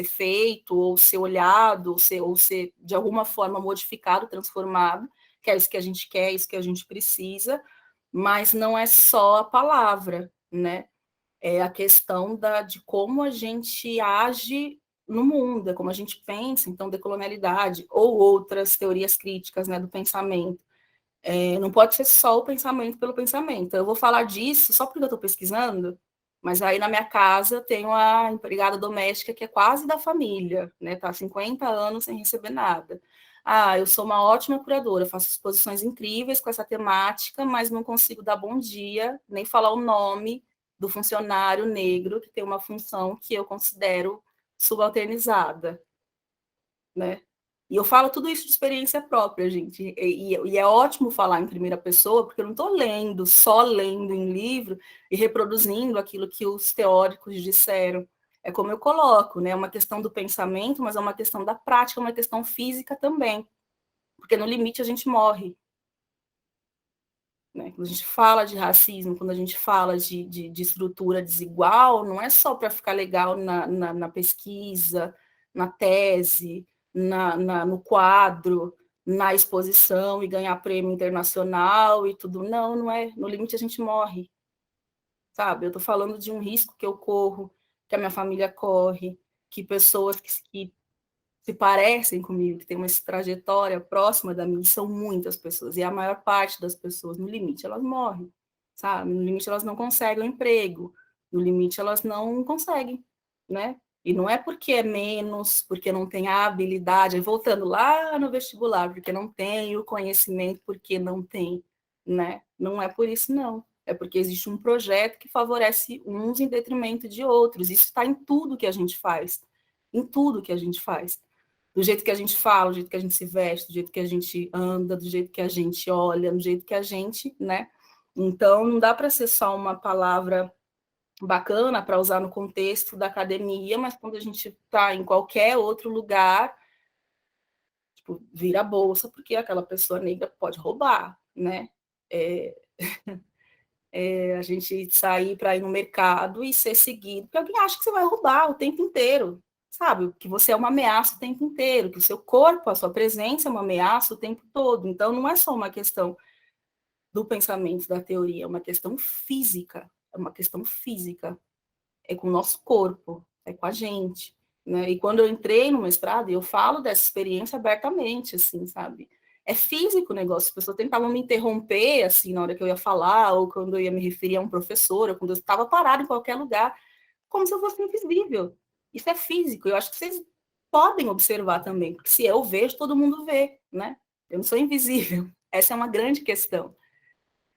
feito, ou ser olhado, ou ser de alguma forma modificado, transformado, que é isso que a gente quer, isso que a gente precisa, mas não é só a palavra, né? É a questão de como a gente age no mundo, é como a gente pensa, então, decolonialidade, ou outras teorias críticas, né, do pensamento. Não pode ser só o pensamento pelo pensamento. Eu vou falar disso só porque eu estou pesquisando, mas aí na minha casa tenho a empregada doméstica que é quase da família, né? Está há 50 anos sem receber nada. Eu sou uma ótima curadora, faço exposições incríveis com essa temática, mas não consigo dar bom dia, nem falar o nome do funcionário negro que tem uma função que eu considero subalternizada, né? E eu falo tudo isso de experiência própria, gente. E é ótimo falar em primeira pessoa, porque eu não estou só lendo em livro e reproduzindo aquilo que os teóricos disseram. É como eu coloco, né? É uma questão do pensamento, mas é uma questão da prática, uma questão física também. Porque no limite a gente morre. Né? Quando a gente fala de racismo, quando a gente fala de estrutura desigual, não é só para ficar legal na pesquisa, na tese, no quadro, na exposição e ganhar prêmio internacional e tudo. Não, não é. No limite a gente morre, sabe? Eu estou falando de um risco que eu corro, que a minha família corre, que pessoas que se parecem comigo, que têm uma trajetória próxima da minha, são muitas pessoas, e a maior parte das pessoas, no limite, elas morrem, sabe? No limite, elas não conseguem um emprego, no limite, elas não conseguem, né? E não é porque é menos, porque não tem a habilidade, voltando lá no vestibular, porque não tem o conhecimento, porque não tem, né? Não é por isso, não. É porque existe um projeto que favorece uns em detrimento de outros. Isso está em tudo que a gente faz. Em tudo que a gente faz. Do jeito que a gente fala, do jeito que a gente se veste, do jeito que a gente anda, do jeito que a gente olha, do jeito que a gente, né? Então, não dá para ser só uma palavra bacana para usar no contexto da academia, mas quando a gente está em qualquer outro lugar, tipo, vira a bolsa, porque aquela pessoa negra pode roubar, né? A gente sair para ir no mercado e ser seguido, porque alguém acha que você vai roubar o tempo inteiro, sabe? Que você é uma ameaça o tempo inteiro, que o seu corpo, a sua presença é uma ameaça o tempo todo. Então, não é só uma questão do pensamento, da teoria, é uma questão física, é uma questão física. É com o nosso corpo, é com a gente, né? E quando eu entrei no mestrado, eu falo dessa experiência abertamente, assim, sabe? É físico o negócio, as pessoas tentavam me interromper, assim, na hora que eu ia falar, ou quando eu ia me referir a um professor, ou quando eu estava parado em qualquer lugar, como se eu fosse invisível. Isso é físico, eu acho que vocês podem observar também, porque se eu vejo, todo mundo vê, né? Eu não sou invisível. Essa é uma grande questão.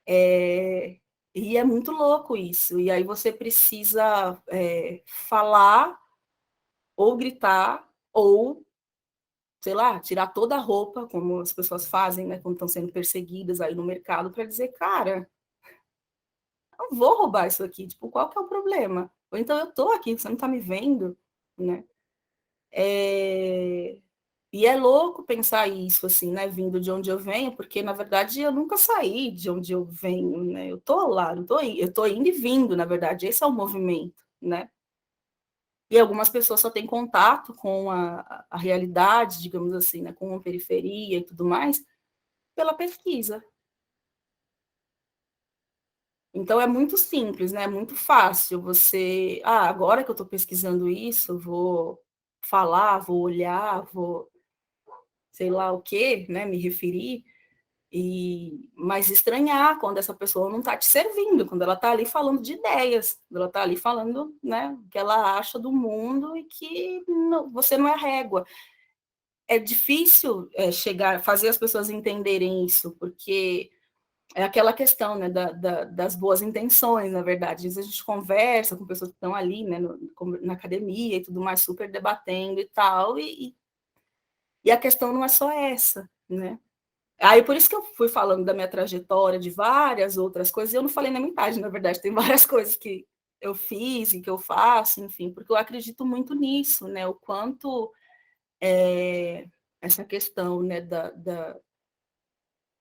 E é muito louco isso. E aí você precisa falar, ou gritar, ou, sei lá, tirar toda a roupa, como as pessoas fazem, né, quando estão sendo perseguidas aí no mercado, para dizer, cara, não vou roubar isso aqui. Tipo, qual que é o problema? Ou então eu tô aqui, você não tá me vendo, né? E é louco pensar isso, assim, né, vindo de onde eu venho, porque, na verdade, eu nunca saí de onde eu venho, né, eu tô lá, eu tô indo e vindo, na verdade, esse é o movimento, né, e algumas pessoas só têm contato com a realidade, digamos assim, né, com a periferia e tudo mais, pela pesquisa. Então, é muito simples, né, é muito fácil você, agora que eu estou pesquisando isso, vou falar, vou olhar, vou sei lá o quê, né, me referir, mas estranhar quando essa pessoa não está te servindo, quando ela está ali falando de ideias, quando ela está ali falando, né, o que ela acha do mundo e que você não é régua. É difícil fazer as pessoas entenderem isso, porque é aquela questão, né, das boas intenções, na verdade. Às vezes a gente conversa com pessoas que estão ali, né, na academia e tudo mais, super debatendo e tal, e a questão não é só essa, né? Aí por isso que eu fui falando da minha trajetória, de várias outras coisas, e eu não falei na metade, na verdade, tem várias coisas que eu fiz e que eu faço, enfim, porque eu acredito muito nisso, né? O quanto essa questão, né,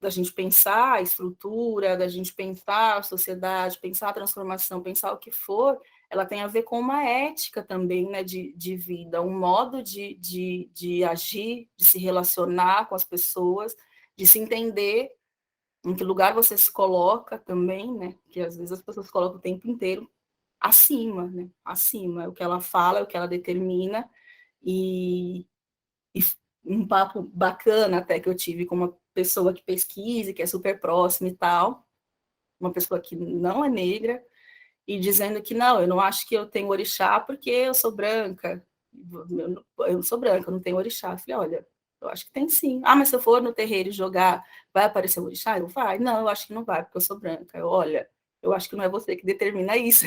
da gente pensar a estrutura, da gente pensar a sociedade, pensar a transformação, pensar o que for, ela tem a ver com uma ética também, né, de vida, um modo de agir, de se relacionar com as pessoas, de se entender em que lugar você se coloca também, né, que às vezes as pessoas se colocam o tempo inteiro acima, né, acima, é o que ela fala, é o que ela determina, e um papo bacana até que eu tive com uma pessoa que pesquisa, que é super próxima e tal, uma pessoa que não é negra, e dizendo que não, eu não acho que eu tenho orixá porque eu sou branca. Eu não sou branca, eu não tenho orixá. Eu falei, olha, eu acho que tem sim. Ah, mas se eu for no terreiro e jogar, vai aparecer o orixá? Eu, vai. Não, eu acho que não vai, porque eu sou branca. Eu, olha, eu acho que não é você que determina isso.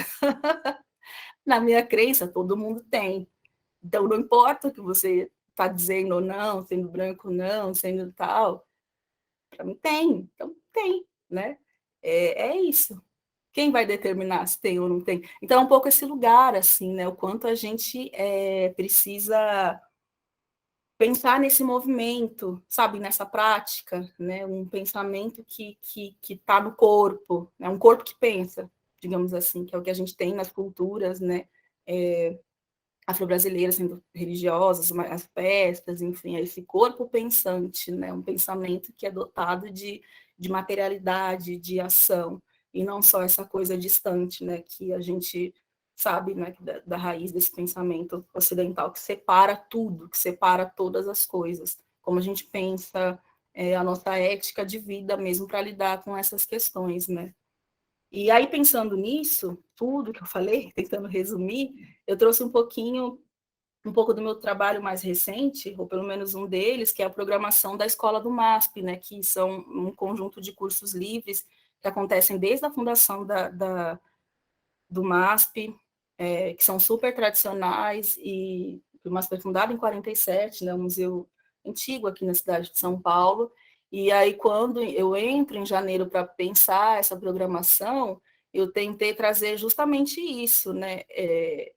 Na minha crença, todo mundo tem. Então, não importa o que você está dizendo ou não, sendo branco ou não, sendo tal, para mim tem, então tem, né? É isso. Quem vai determinar se tem ou não tem? Então, é um pouco esse lugar, assim, né? O quanto a gente precisa pensar nesse movimento, sabe? Nessa prática, né? Um pensamento que tá no corpo, né? Um corpo que pensa, digamos assim, que é o que a gente tem nas culturas, né? Afro-brasileiras, sendo religiosas, as festas, enfim, esse corpo pensante, né? Um pensamento que é dotado de materialidade, de ação, e não só essa coisa distante, né? Que a gente sabe, né? Da raiz desse pensamento ocidental, que separa tudo, que separa todas as coisas, como a gente pensa a nossa ética de vida mesmo para lidar com essas questões, né? E aí, pensando nisso, tudo que eu falei, tentando resumir, eu trouxe um pouco do meu trabalho mais recente, ou pelo menos um deles, que é a programação da Escola do MASP, né, que são um conjunto de cursos livres que acontecem desde a fundação do MASP, que são super tradicionais, e o MASP foi fundado em 47, né, um museu antigo aqui na cidade de São Paulo, e aí quando eu entro em janeiro para pensar essa programação, eu tentei trazer justamente isso, né?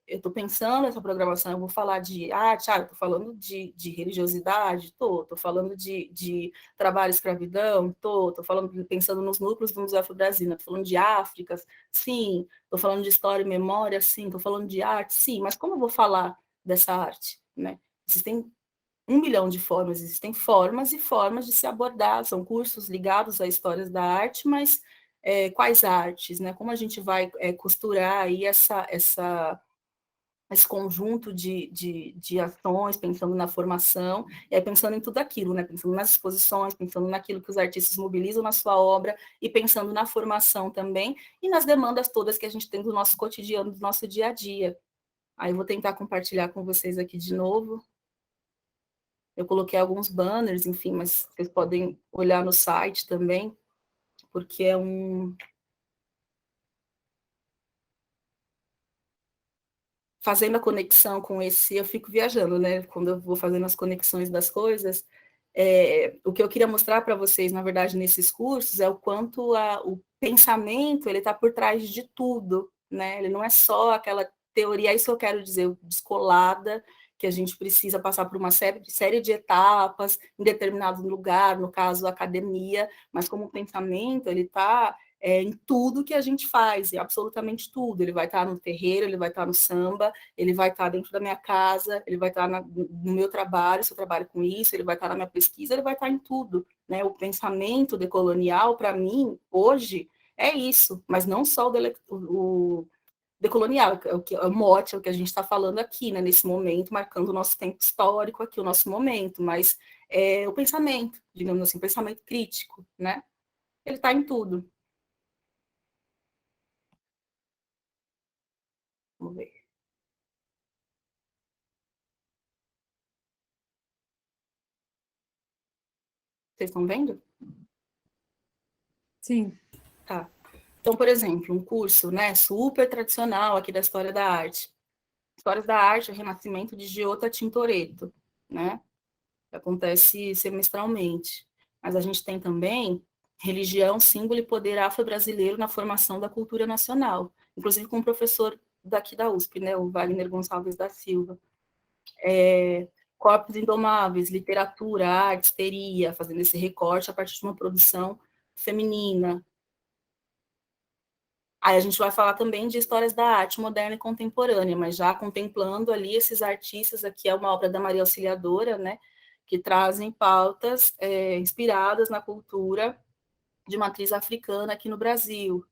Eu estou pensando essa programação, eu vou falar de arte, eu estou falando de religiosidade, estou falando de trabalho e escravidão, estou falando, pensando nos núcleos do Museu Afro-Brasília, estou falando de África, sim, estou falando de história e memória, sim, estou falando de arte, sim, mas como eu vou falar dessa arte, né? Existem 1 milhão de formas, existem formas e formas de se abordar, são cursos ligados a histórias da arte, mas quais artes, né? Como a gente vai costurar aí esse conjunto de ações, pensando na formação, e aí pensando em tudo aquilo, né? Pensando nas exposições, pensando naquilo que os artistas mobilizam na sua obra, e pensando na formação também, e nas demandas todas que a gente tem do nosso cotidiano, do nosso dia a dia. Aí eu vou tentar compartilhar com vocês aqui de novo. Eu coloquei alguns banners, enfim, mas vocês podem olhar no site também, porque é fazendo a conexão com esse, eu fico viajando, né? Quando eu vou fazendo as conexões das coisas, o que eu queria mostrar para vocês, na verdade, nesses cursos, é o quanto o pensamento ele está por trás de tudo, né? Ele não é só aquela teoria, é isso que eu quero dizer, descolada, que a gente precisa passar por uma série de etapas em determinado lugar, no caso, a academia, mas como o pensamento, ele está em tudo que a gente faz, em absolutamente tudo. Ele vai estar no terreiro, ele vai estar no samba, ele vai estar dentro da minha casa, ele vai estar no meu trabalho, se eu trabalho com isso, ele vai estar na minha pesquisa, ele vai estar em tudo, né? O pensamento decolonial, para mim, hoje, é isso, mas não só o decolonial, é o mote, é o que a gente está falando aqui, né, nesse momento, marcando o nosso tempo histórico aqui, o nosso momento, mas o pensamento, digamos assim, pensamento crítico, né? Ele está em tudo. Vamos ver. Vocês estão vendo? Sim. Tá. Então, por exemplo, um curso, né, super tradicional aqui da História da Arte. Histórias da Arte, o Renascimento de Giota Tintoretto, né? Que acontece semestralmente. Mas a gente tem também religião, símbolo e poder afro-brasileiro na formação da cultura nacional, inclusive com um professor daqui da USP, né, o Wagner Gonçalves da Silva. Corpos Indomáveis, literatura, arte, histeria, fazendo esse recorte a partir de uma produção feminina. Aí a gente vai falar também de histórias da arte moderna e contemporânea, mas já contemplando ali esses artistas, aqui é uma obra da Maria Auxiliadora, né, que trazem pautas inspiradas na cultura de matriz africana aqui no Brasil.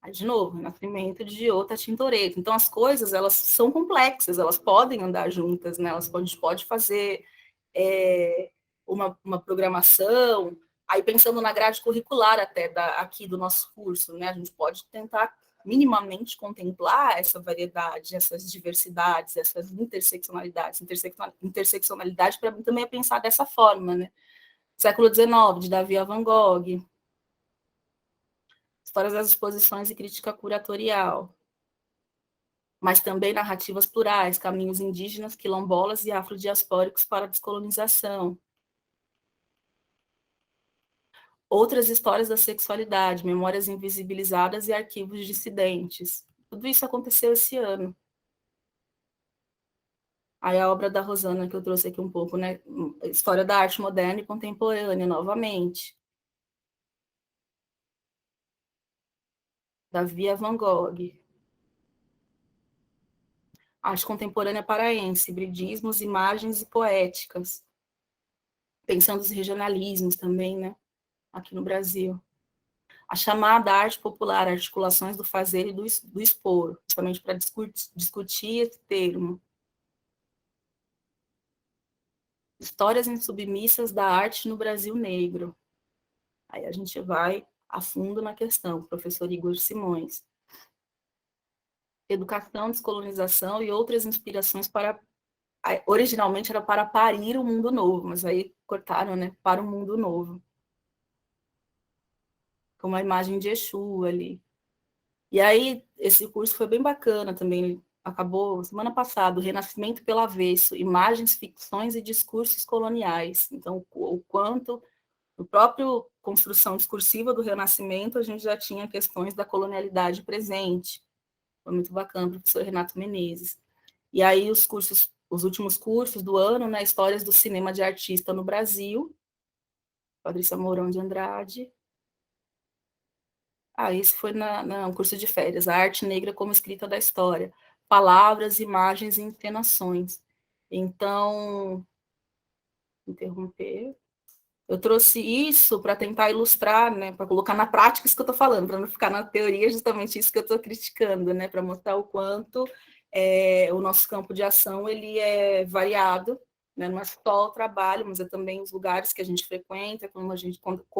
Aí, de novo, Renascimento de Giota Tintoretto. Então, as coisas, elas são complexas, elas podem andar juntas, né? A gente pode fazer uma programação, aí pensando na grade curricular até aqui do nosso curso, né? A gente pode tentar minimamente contemplar essa variedade, essas diversidades, essas interseccionalidades. Interseccionalidade, para mim, também é pensar dessa forma, né? Século XIX, de Davi a Van Gogh, histórias das exposições e crítica curatorial, mas também narrativas plurais, caminhos indígenas, quilombolas e afrodiaspóricos para a descolonização. Outras histórias da sexualidade, memórias invisibilizadas e arquivos dissidentes. Tudo isso aconteceu esse ano. Aí a obra da Rosana, que eu trouxe aqui um pouco, né? História da arte moderna e contemporânea, novamente. Davi a Van Gogh. Arte contemporânea paraense, hibridismos, imagens e poéticas. Pensando os regionalismos também, né? Aqui no Brasil. A chamada arte popular, articulações do fazer e do expor, justamente para discutir esse termo. Histórias insubmissas da arte no Brasil negro. Aí a gente vai a fundo na questão, professor Igor Simões. Educação, descolonização e outras inspirações para... Originalmente era para parir o mundo novo, mas aí cortaram, né? Para o mundo novo. Com uma imagem de Exu ali. E aí, esse curso foi bem bacana também, acabou semana passada, o Renascimento pelo Avesso, imagens, ficções e discursos coloniais. Então, o quanto, no próprio construção discursiva do Renascimento, a gente já tinha questões da colonialidade presente. Foi muito bacana, professor Renato Menezes. E aí, os últimos cursos do ano, né, Histórias do Cinema de Artista no Brasil, Patrícia Mourão de Andrade. Esse foi no curso de férias, a arte negra como escrita da história, palavras, imagens e encenações. Então, interromper. Eu trouxe isso para tentar ilustrar, né, para colocar na prática isso que eu estou falando, para não ficar na teoria justamente isso que eu estou criticando, né, para mostrar o quanto o nosso campo de ação ele é variado, né, não é só o trabalho, mas é também os lugares que a gente frequenta, como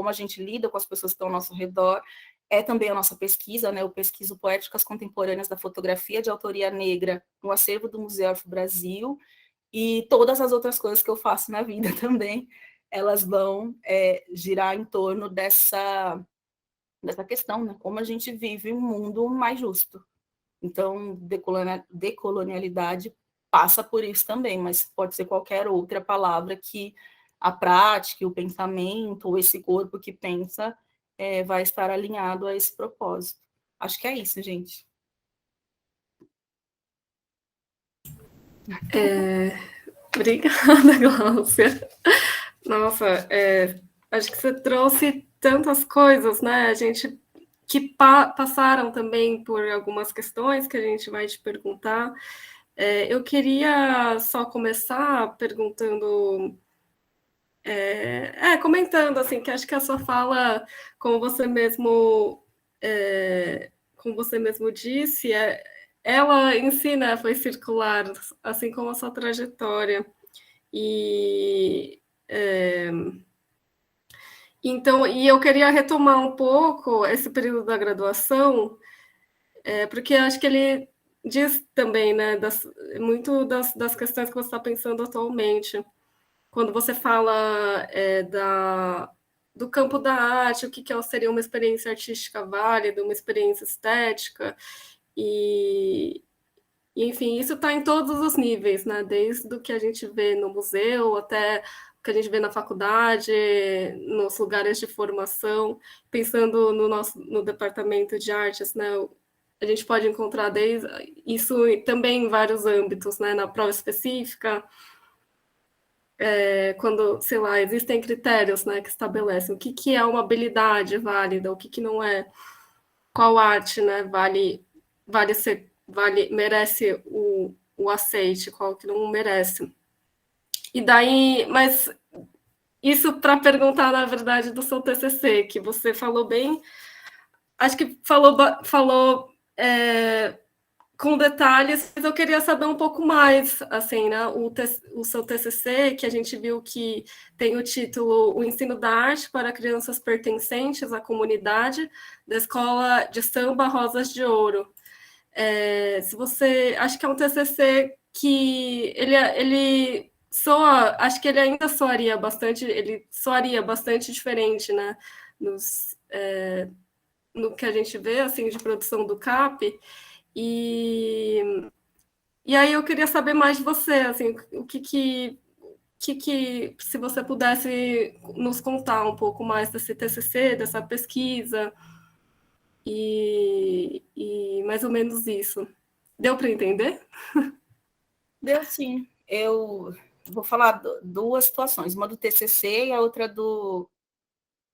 a gente lida com as pessoas que estão ao nosso redor. É também a nossa pesquisa, né? Eu pesquiso poéticas contemporâneas da fotografia de autoria negra no acervo do Museu Afro-Brasil, e todas as outras coisas que eu faço na vida também, elas vão girar em torno dessa questão, né? Como a gente vive um mundo mais justo. Então, decolonialidade passa por isso também, mas pode ser qualquer outra palavra que a prática, o pensamento, ou esse corpo que pensa, vai estar alinhado a esse propósito. Acho que é isso, gente. Obrigada, Gláucia. Nossa, acho que você trouxe tantas coisas, né? A gente que passaram também por algumas questões que a gente vai te perguntar. Eu queria só começar perguntando, comentando assim, que acho que a sua fala, como você mesmo disse, ela em si, né, foi circular, assim como a sua trajetória. Então, eu queria retomar um pouco esse período da graduação, porque acho que ele diz também, né, muito das questões que você está pensando atualmente. Quando você fala do campo da arte, o que seria uma experiência artística válida, uma experiência estética, enfim, isso está em todos os níveis, né? Desde o que a gente vê no museu até o que a gente vê na faculdade, nos lugares de formação, pensando no departamento de artes, né? A gente pode encontrar isso também em vários âmbitos, né? Na prova específica, quando, sei lá, existem critérios, né, que estabelecem o que é uma habilidade válida, o que não é, qual arte, né, merece o aceite, qual que não merece. E daí, mas isso para perguntar, na verdade, do seu TCC, que você falou bem, acho que falou com detalhes, mas eu queria saber um pouco mais, assim, né, o seu TCC, que a gente viu que tem o título O Ensino da Arte para Crianças Pertencentes à Comunidade da Escola de Samba Rosas de Ouro. Se você, acho que é um TCC que ele soa, acho que ele ainda soaria bastante diferente, né, no que a gente vê, assim, de produção do CAP, e aí eu queria saber mais de você, assim, o que se você pudesse nos contar um pouco mais desse TCC, dessa pesquisa, e mais ou menos isso. Deu para entender? Deu sim. Eu vou falar duas situações, uma do TCC e a outra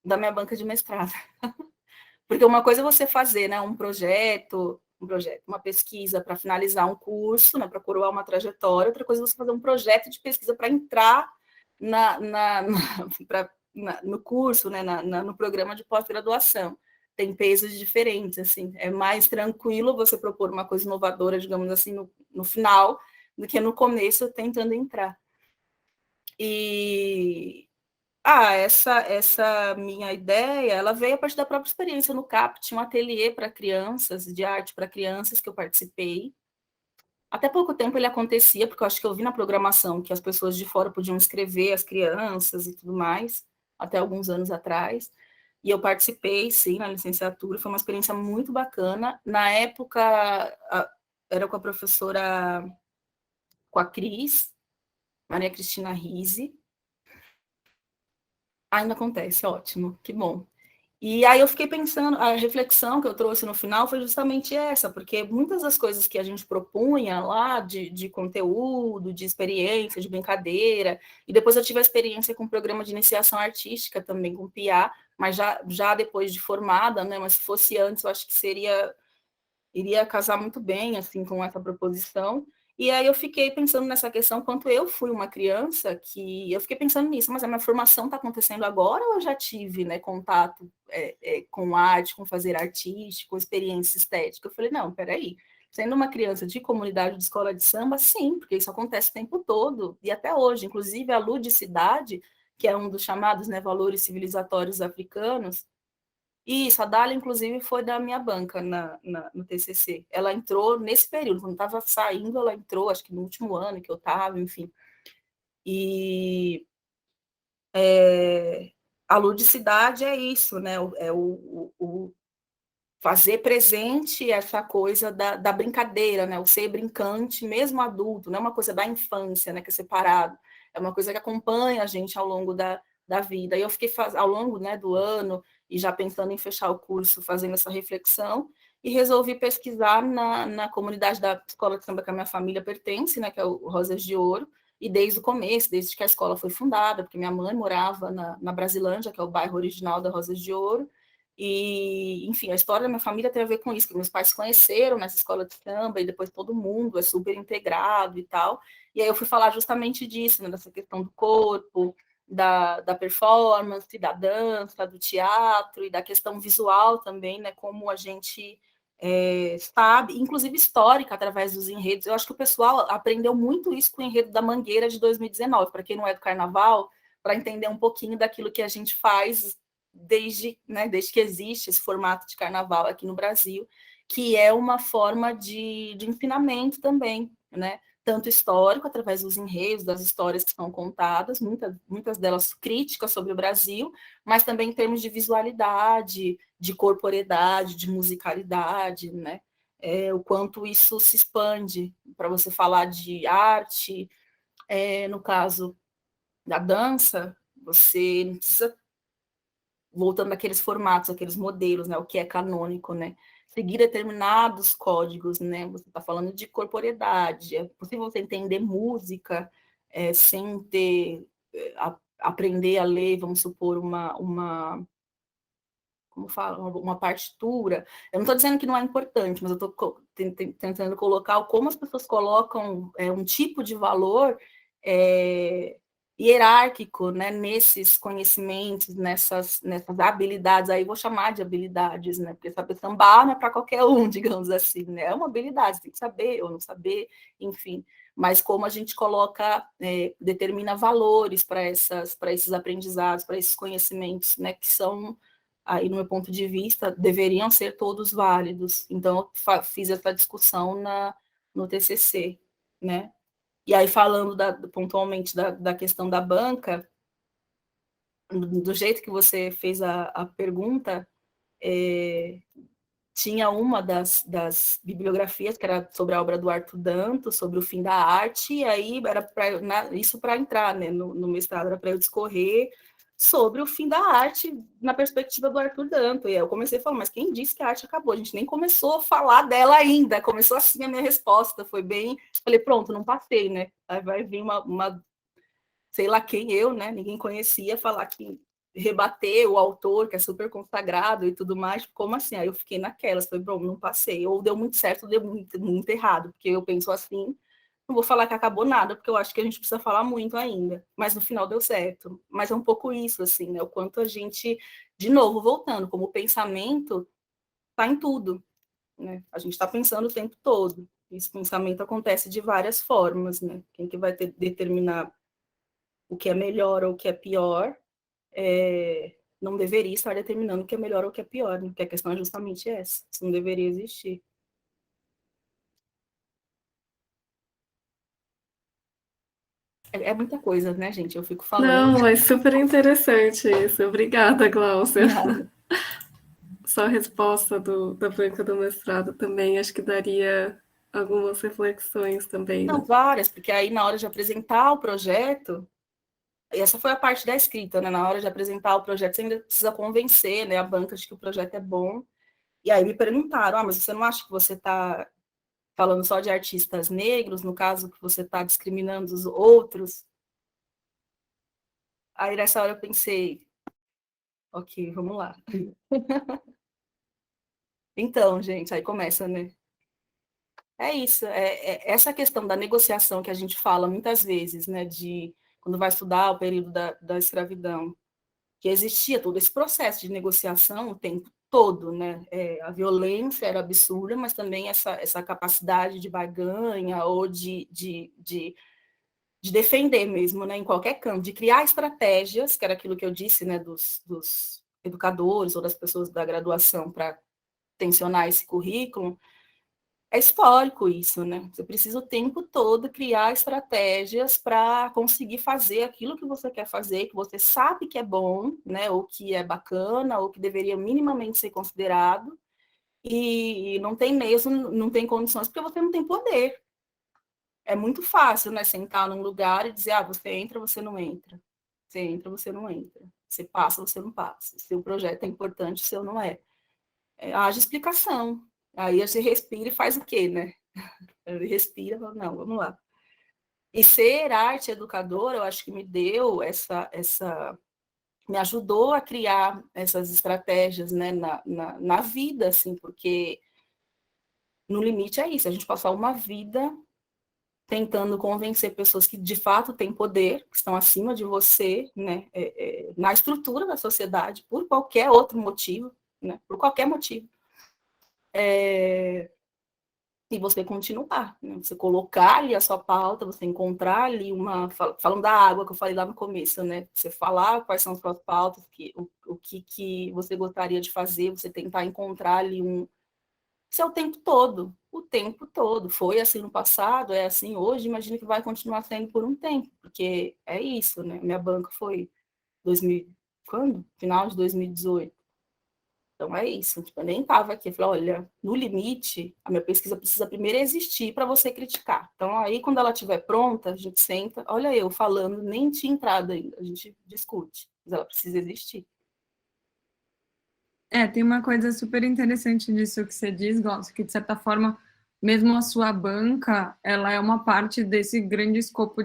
da minha banca de mestrado. Porque uma coisa é você fazer, né, um projeto, uma pesquisa para finalizar um curso, né, para coroar uma trajetória, outra coisa é você fazer um projeto de pesquisa para entrar no curso, né, no programa de pós-graduação. Tem pesos diferentes, assim, é mais tranquilo você propor uma coisa inovadora, digamos assim, no final, do que no começo, tentando entrar. Essa minha ideia, ela veio a partir da própria experiência no CAP, tinha um ateliê para crianças, de arte para crianças, que eu participei. Até pouco tempo ele acontecia, porque eu acho que eu vi na programação que as pessoas de fora podiam escrever, as crianças e tudo mais, até alguns anos atrás. E eu participei, sim, na licenciatura, foi uma experiência muito bacana. Na época, era com a professora, com a Cris, Maria Cristina Rise. Ainda acontece, ótimo, que bom. E aí eu fiquei pensando, a reflexão que eu trouxe no final foi justamente essa, porque muitas das coisas que a gente propunha lá, de conteúdo, de experiência, de brincadeira, e depois eu tive a experiência com o programa de iniciação artística também, com o PIA, mas já depois de formada, né, mas se fosse antes, eu acho que iria casar muito bem, assim, com essa proposição. E aí eu fiquei pensando nessa questão, quanto eu fui uma criança, que eu fiquei pensando nisso, mas a minha formação está acontecendo agora ou eu já tive, né, contato com arte, com fazer artístico, com experiência estética? Eu falei, não, peraí, sendo uma criança de comunidade de escola de samba, sim, porque isso acontece o tempo todo, e até hoje, inclusive a ludicidade, que é um dos chamados, né, valores civilizatórios africanos. Isso, a Dália, inclusive, foi da minha banca no TCC. Ela entrou nesse período, quando estava saindo, ela entrou, acho que no último ano que eu estava, enfim. E a ludicidade é isso, né? É o fazer presente essa coisa da brincadeira, né? O ser brincante, mesmo adulto, não é uma coisa da infância, né? Que é separado. É uma coisa que acompanha a gente ao longo da vida. E eu fiquei ao longo, né, do ano, e já pensando em fechar o curso, fazendo essa reflexão, e resolvi pesquisar na comunidade da escola de samba que a minha família pertence, né, que é o Rosas de Ouro, e desde o começo, desde que a escola foi fundada, porque minha mãe morava na Brasilândia, que é o bairro original da Rosas de Ouro, e, enfim, a história da minha família tem a ver com isso, que meus pais se conheceram nessa escola de samba, e depois todo mundo é super integrado e tal, e aí eu fui falar justamente disso, né, dessa questão do corpo, da performance, da dança, do teatro e da questão visual também, né? Como a gente sabe, inclusive histórica, através dos enredos. Eu acho que o pessoal aprendeu muito isso com o enredo da Mangueira de 2019, para quem não é do carnaval, para entender um pouquinho daquilo que a gente faz desde que existe esse formato de carnaval aqui no Brasil, que é uma forma de ensinamento também, né? tanto histórico, através dos enredos, das histórias que são contadas, muitas delas críticas sobre o Brasil, mas também em termos de visualidade, de corporeidade, de musicalidade, né? O quanto isso se expande para você falar de arte, no caso da dança, você não precisa, voltando àqueles formatos, aqueles modelos, né, o que é canônico, né, seguir determinados códigos, né, você está falando de corporeidade, é possível você entender música sem ter, aprender a ler, vamos supor, como fala, uma partitura. Eu não estou dizendo que não é importante, mas eu estou tentando colocar como as pessoas colocam um tipo de valor hierárquico, né, nesses conhecimentos, nessas habilidades, aí vou chamar de habilidades, né, porque saber sambar não é para qualquer um, digamos assim, né, é uma habilidade, você tem que saber ou não saber, enfim, mas como a gente coloca, determina valores para esses aprendizados, para esses conhecimentos, né, que são, aí no meu ponto de vista, deveriam ser todos válidos. Então, eu fiz essa discussão no TCC, né? E aí, falando pontualmente da questão da banca, do jeito que você fez a pergunta, tinha uma das bibliografias que era sobre a obra do Arthur Danto, sobre o fim da arte, e aí era isso para entrar, né, no mestrado, era para eu discorrer sobre o fim da arte na perspectiva do Arthur Danto. E aí eu comecei a falar, mas quem disse que a arte acabou? A gente nem começou a falar dela ainda, começou assim a minha resposta, foi bem... Falei, pronto, não passei, né? Aí vai vir uma sei lá quem eu, né? Ninguém conhecia, falar que rebater o autor, que é super consagrado e tudo mais, como assim? Aí eu fiquei naquelas, falei, bom, não passei, ou deu muito certo, ou deu muito errado, porque eu penso assim, não vou falar que acabou nada, porque eu acho que a gente precisa falar muito ainda, mas no final deu certo. Mas é um pouco isso, assim, né? O quanto a gente, de novo, voltando, como o pensamento está em tudo, né? A gente está pensando o tempo todo, esse pensamento acontece de várias formas, né? Quem que vai determinar o que é melhor ou o que é pior, não deveria estar determinando o que é melhor ou o que é pior, né? Porque a questão é justamente essa, isso não deveria existir. É muita coisa, né, gente? Eu fico falando. Não, mas super interessante isso. Obrigada, Gláucia. Nada. Só a resposta da banca do mestrado também, acho que daria algumas reflexões também, Não, né? várias, porque aí na hora de apresentar o projeto, e essa foi a parte da escrita, né? Na hora de apresentar o projeto, você ainda precisa convencer, né, a banca de que o projeto é bom. E aí me perguntaram, mas você não acha que você está falando só de artistas negros, no caso que você está discriminando os outros? Aí nessa hora eu pensei, ok, vamos lá. Então, gente, aí começa, né? É isso, essa questão da negociação que a gente fala muitas vezes, né, de quando vai estudar o período da escravidão, que existia todo esse processo de negociação o tempo todo, né? A violência era absurda, mas também essa capacidade de barganha ou de defender mesmo, né, em qualquer campo, de criar estratégias, que era aquilo que eu disse, né, dos educadores ou das pessoas da graduação para tensionar esse currículo. É histórico isso, né? Você precisa o tempo todo criar estratégias para conseguir fazer aquilo que você quer fazer, que você sabe que é bom, né? Ou que é bacana, ou que deveria minimamente ser considerado, e não tem mesmo, não tem condições, porque você não tem poder. É muito fácil, né? Sentar num lugar e dizer, você entra, você não entra. Você entra, você não entra. Você passa, você não passa. Se o projeto é importante, o seu não é. Haja explicação. Aí você respira e faz o quê, né? Ele respira, fala, não, vamos lá. E ser arte educadora, eu acho que me deu me ajudou a criar essas estratégias, né, na vida, assim, porque no limite é isso, a gente passar uma vida tentando convencer pessoas que de fato têm poder, que estão acima de você, né, na estrutura da sociedade, por qualquer outro motivo, né, por qualquer motivo. E você continuar, né? Você colocar ali a sua pauta, você encontrar ali falando da água que eu falei lá no começo, né? Você falar quais são as suas pautas, o que você gostaria de fazer, você tentar encontrar ali Isso é o tempo todo. Foi assim no passado, é assim hoje, imagino que vai continuar sendo por um tempo, porque é isso, né? Minha banca foi 2000, quando? Final de 2018. Então é isso. Tipo, eu nem estava aqui. Eu falei, olha, no limite, a minha pesquisa precisa primeiro existir para você criticar. Então aí, quando ela estiver pronta, a gente senta. Olha eu falando, nem tinha entrado ainda. A gente discute. Mas ela precisa existir. Tem uma coisa super interessante disso que você diz, Glaucio, que de certa forma, mesmo a sua banca, ela é uma parte desse grande escopo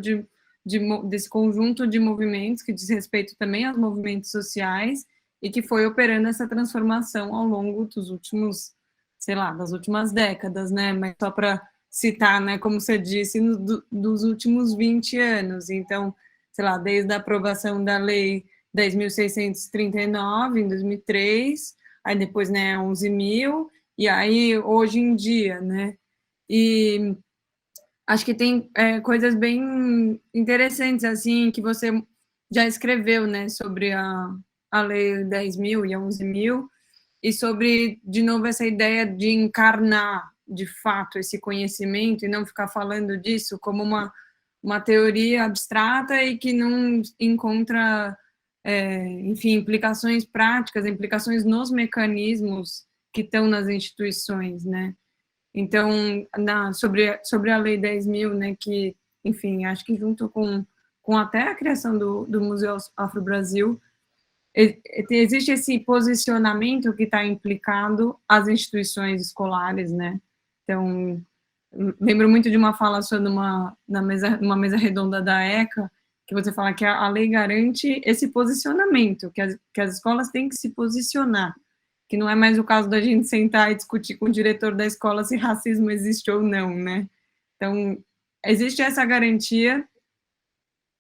desse conjunto de movimentos que diz respeito também aos movimentos sociais e que foi operando essa transformação ao longo dos últimos, sei lá, das últimas décadas, né? Mas só para citar, né, como você disse, dos últimos 20 anos. Então, sei lá, desde a aprovação da lei 10.639, em 2003, aí depois, né, 11.000, e aí hoje em dia, né? E acho que tem coisas bem interessantes, assim, que você já escreveu, né, sobre a lei 10.000 e 11.000, e sobre, de novo, essa ideia de encarnar, de fato, esse conhecimento e não ficar falando disso como uma teoria abstrata e que não encontra, enfim, implicações práticas, implicações nos mecanismos que estão nas instituições, né? Então, sobre a Lei 10.000, né, que, enfim, acho que junto com até a criação do Museu Afro-Brasil, existe esse posicionamento que está implicado às instituições escolares, né? Então, lembro muito de uma fala sua numa mesa redonda da ECA, que você fala que a lei garante esse posicionamento, que as escolas têm que se posicionar, que não é mais o caso da gente sentar e discutir com o diretor da escola se racismo existe ou não, né? Então, existe essa garantia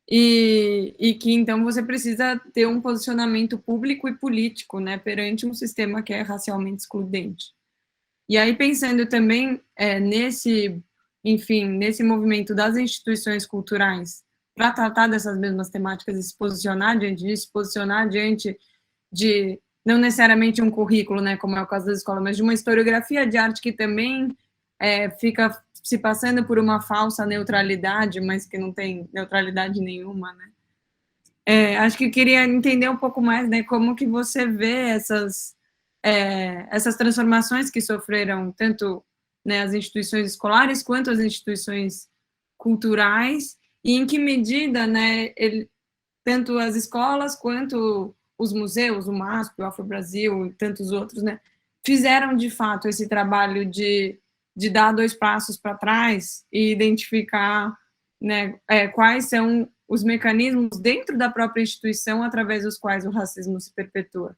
e que, então, você precisa ter um posicionamento público e político, né, perante um sistema que é racialmente excludente. E aí, pensando também nesse movimento das instituições culturais para tratar dessas mesmas temáticas e se posicionar diante disso, se posicionar diante de, não necessariamente um currículo, né, como é o caso da escola, mas de uma historiografia de arte que também fica se passando por uma falsa neutralidade, mas que não tem neutralidade nenhuma, né? Acho que eu queria entender um pouco mais, né, como que você vê essas transformações que sofreram tanto, né, as instituições escolares quanto as instituições culturais, e em que medida, né, tanto as escolas quanto os museus, o MASP, o Afro-Brasil e tantos outros, né, fizeram de fato esse trabalho de dar 2 passos para trás e identificar, né, quais são os mecanismos dentro da própria instituição através dos quais o racismo se perpetua.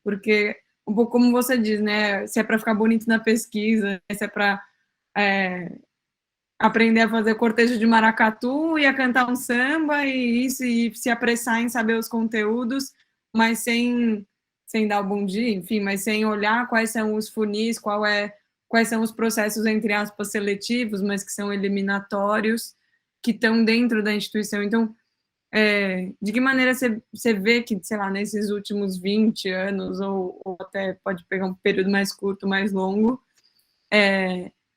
Porque, um pouco como você diz, né, se é para ficar bonito na pesquisa, se é para aprender a fazer cortejo de maracatu e a cantar um samba e se apressar em saber os conteúdos, mas sem dar o bom dia, enfim, mas sem olhar quais são os funis, quais são os processos, entre aspas, seletivos, mas que são eliminatórios, que estão dentro da instituição. Então, de que maneira você vê que, sei lá, nesses últimos 20 anos, ou até pode pegar um período mais curto, mais longo,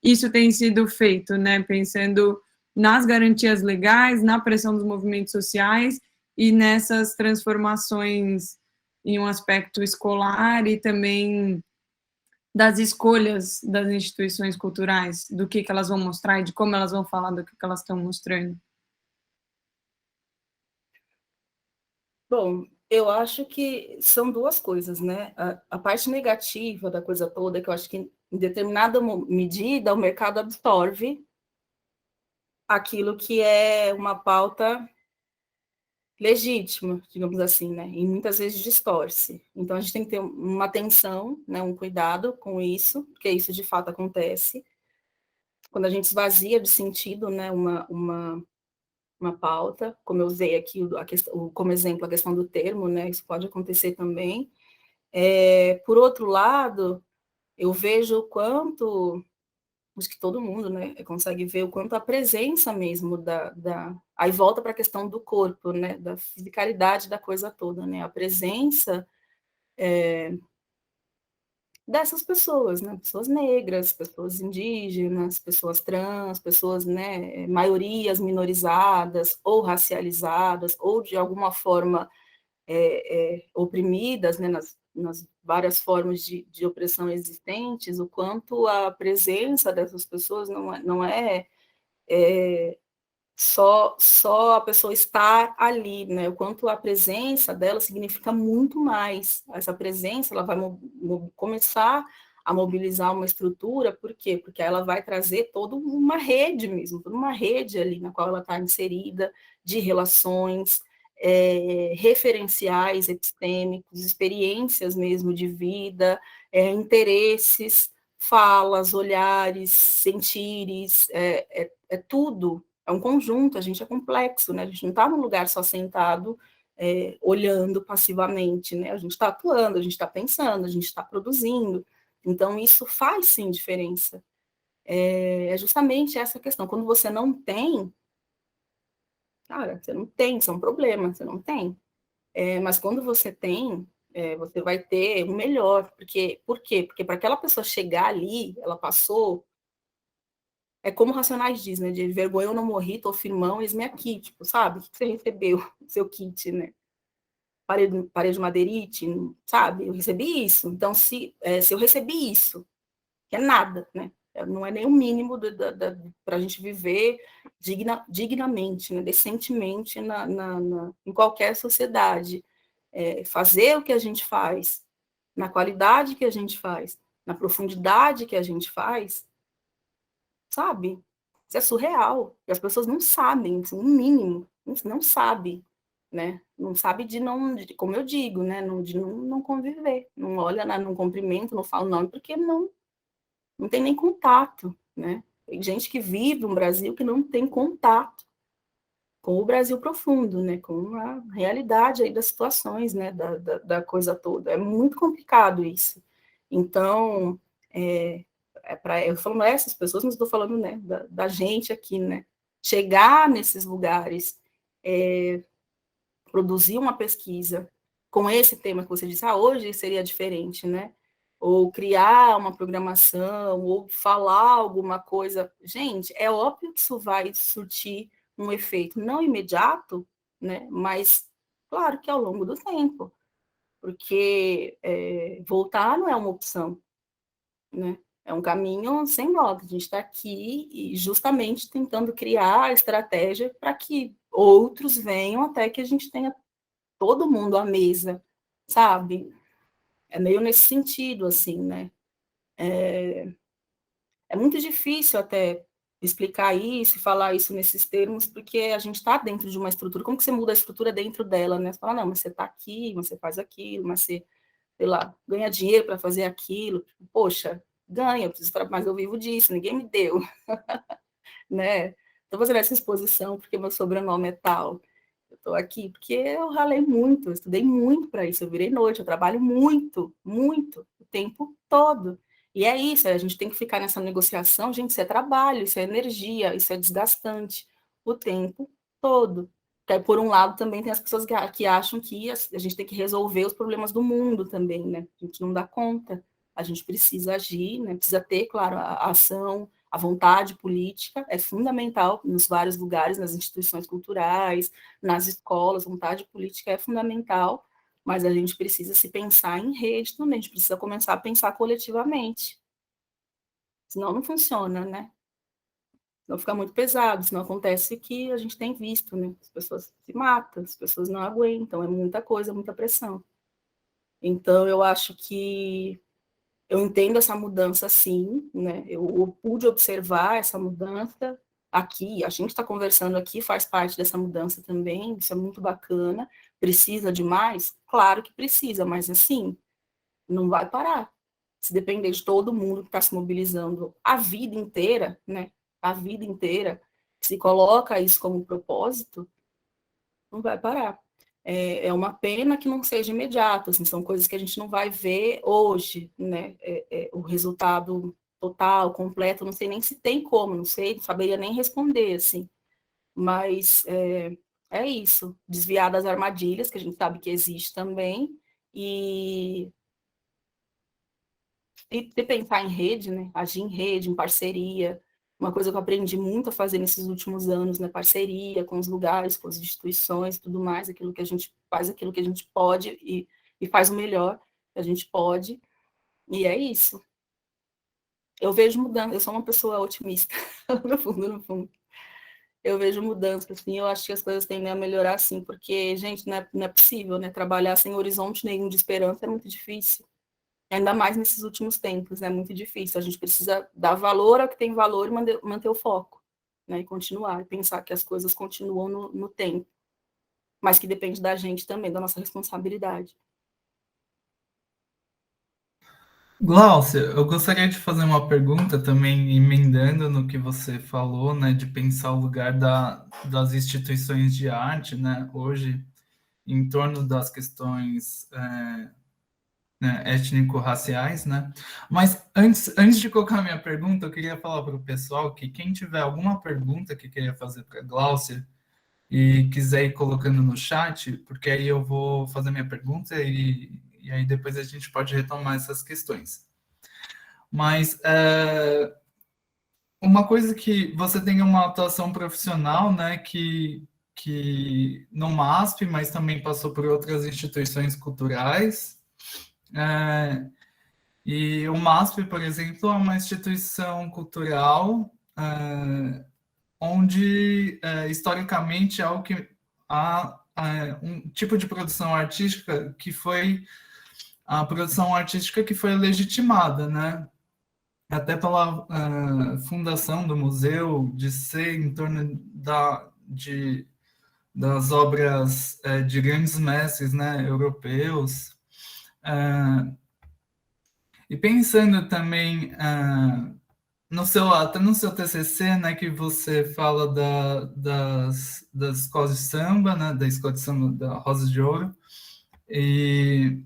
isso tem sido feito, né, pensando nas garantias legais, na pressão dos movimentos sociais e nessas transformações em um aspecto escolar e também das escolhas das instituições culturais, do que elas vão mostrar e de como elas vão falar do que elas estão mostrando. Bom, eu acho que são duas coisas, né? A parte negativa da coisa toda é que eu acho que, em determinada medida, o mercado absorve aquilo que é uma pauta legítima, digamos assim, né? E muitas vezes distorce. Então, a gente tem que ter uma atenção, né? Um cuidado com isso, porque isso de fato acontece. Quando a gente esvazia de sentido, né? Uma pauta, como eu usei aqui como exemplo a questão do termo, né? Isso pode acontecer também. Por outro lado, eu vejo o quanto, acho que todo mundo, né, consegue ver o quanto a presença mesmo aí volta para a questão do corpo, né, da fisicalidade da coisa toda, né, a presença dessas pessoas, né? Pessoas negras, pessoas indígenas, pessoas trans, pessoas, né, maiorias minorizadas ou racializadas ou de alguma forma oprimidas, né, nas várias formas de opressão existentes, o quanto a presença dessas pessoas não é só a pessoa estar ali, né? O quanto a presença dela significa muito mais. Essa presença, ela vai começar a mobilizar uma estrutura, por quê? Porque ela vai trazer toda uma rede mesmo, toda uma rede ali na qual ela está inserida, de relações, referenciais epistêmicos, experiências mesmo de vida, interesses, falas, olhares, sentires, é tudo. É um conjunto, a gente é complexo, né? A gente não está num lugar só sentado, olhando passivamente, né? A gente está atuando, a gente está pensando, a gente está produzindo. Então, isso faz, sim, diferença. É justamente essa questão. Quando você não tem, cara, você não tem, isso é um problema, você não tem. Mas quando você tem, você vai ter o melhor. Por quê? Porque para aquela pessoa chegar ali, ela passou. É como o Racionais diz, né? De vergonha eu não morri, tô firmão, eis-me aqui. Tipo, sabe? O que você recebeu? Seu kit, né? Parede madeirite, sabe? Eu recebi isso. Então, se eu recebi isso, que é nada, né? Não é nem o mínimo para a gente viver dignamente, né? Decentemente em qualquer sociedade. Fazer o que a gente faz, na qualidade que a gente faz, na profundidade que a gente faz, sabe? Isso é surreal. E as pessoas não sabem, assim, no mínimo, não sabe, né? Não sabe como eu digo, né? De não conviver. Não olha, não cumprimento, não fala nome, porque não tem nem contato, né? Tem gente que vive um Brasil que não tem contato com o Brasil profundo, né? Com a realidade aí das situações, né? Da coisa toda. É muito complicado isso. Então, eu falo essas pessoas, mas estou falando, né, da gente aqui, né? Chegar nesses lugares, produzir uma pesquisa com esse tema que você disse, hoje seria diferente, né? Ou criar uma programação, ou falar alguma coisa. Gente, é óbvio que isso vai surtir um efeito não imediato, né? Mas, claro que ao longo do tempo, porque voltar não é uma opção, né? É um caminho sem volta. A gente está aqui e justamente tentando criar a estratégia para que outros venham até que a gente tenha todo mundo à mesa, sabe? É meio nesse sentido, assim, né? É muito difícil até explicar isso, falar isso nesses termos, porque a gente está dentro de uma estrutura. Como que você muda a estrutura dentro dela, né? Você fala, não, mas você está aqui, você faz aquilo, mas você, sei lá, ganha dinheiro para fazer aquilo. Poxa, ganha, eu preciso mas eu vivo disso, ninguém me deu, né? Estou fazendo essa exposição porque meu sobrenome é tal. Eu estou aqui porque eu ralei muito, eu estudei muito para isso, eu virei noite, eu trabalho muito, muito, o tempo todo. E é isso, a gente tem que ficar nessa negociação, gente, isso é trabalho, isso é energia, isso é desgastante, o tempo todo. Porque, por um lado, também tem as pessoas que acham que a gente tem que resolver os problemas do mundo também, né? A gente não dá conta, a gente precisa agir, né? Precisa ter, claro, a ação, a vontade política é fundamental nos vários lugares, nas instituições culturais, nas escolas, vontade política é fundamental, mas a gente precisa se pensar em rede também, a gente precisa começar a pensar coletivamente. Senão não funciona, né? Senão fica muito pesado, senão acontece o que a gente tem visto, né? As pessoas se matam, as pessoas não aguentam, é muita coisa, muita pressão. Então, eu acho que eu entendo essa mudança, sim, né? Eu pude observar essa mudança aqui, a gente está conversando aqui, faz parte dessa mudança também, isso é muito bacana. Precisa de mais? Claro que precisa, mas assim, não vai parar. Se depender de todo mundo que está se mobilizando a vida inteira, né? A vida inteira, se coloca isso como propósito, não vai parar. É uma pena que não seja imediato, assim, são coisas que a gente não vai ver hoje, né? O resultado total, completo, não sei nem se tem como, não sei, não saberia nem responder, assim. Mas é isso, desviar das armadilhas, que a gente sabe que existe também, e e pensar em rede, né? Agir em rede, em parceria. Uma coisa que eu aprendi muito a fazer nesses últimos anos, né? Parceria com os lugares, com as instituições, tudo mais, aquilo que a gente faz, aquilo que a gente pode e faz o melhor que a gente pode. E é isso. Eu vejo mudança, eu sou uma pessoa otimista, no fundo, no fundo. Eu vejo mudança, assim, eu acho que as coisas tendem a melhorar, assim, porque, gente, não é possível, né? Trabalhar sem horizonte nenhum de esperança é muito difícil. Ainda mais nesses últimos tempos, é muito difícil. A gente precisa dar valor ao que tem valor e manter o foco, né? E continuar, e pensar que as coisas continuam no tempo, mas que depende da gente também, da nossa responsabilidade. Glaucia, eu gostaria de fazer uma pergunta também, emendando no que você falou, né, de pensar o lugar das instituições de arte, né, hoje, em torno das questões né, étnico-raciais, né? Mas antes de colocar a minha pergunta, eu queria falar para o pessoal que quem tiver alguma pergunta que queria fazer para a Glaucia e quiser ir colocando no chat, porque aí eu vou fazer minha pergunta e aí depois a gente pode retomar essas questões. Mas uma coisa que você tem uma atuação profissional, né, que no MASP, mas também passou por outras instituições culturais. E o MASP, por exemplo, é uma instituição cultural onde, historicamente, há um tipo de produção artística que foi a produção artística que foi legitimada, né? Até pela fundação do museu, de ser em torno das obras de grandes mestres, né, europeus. E pensando também até no seu TCC, né, que você fala das escolas de samba, né, da escola de samba da Rosa de Ouro, e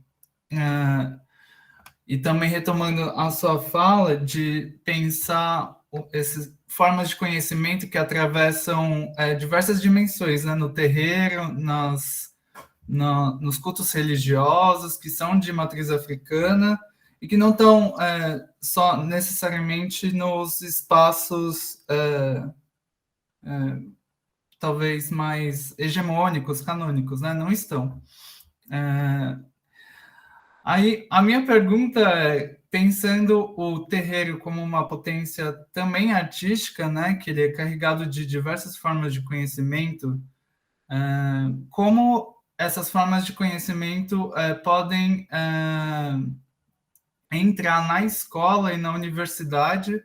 também retomando a sua fala de pensar essas formas de conhecimento que atravessam diversas dimensões, né, no terreiro, nos cultos religiosos, que são de matriz africana, e que não estão só necessariamente nos espaços talvez mais hegemônicos, canônicos, né? Não estão. Aí a minha pergunta é, pensando o terreiro como uma potência também artística, né? Que ele é carregado de diversas formas de conhecimento, como essas formas de conhecimento podem entrar na escola e na universidade,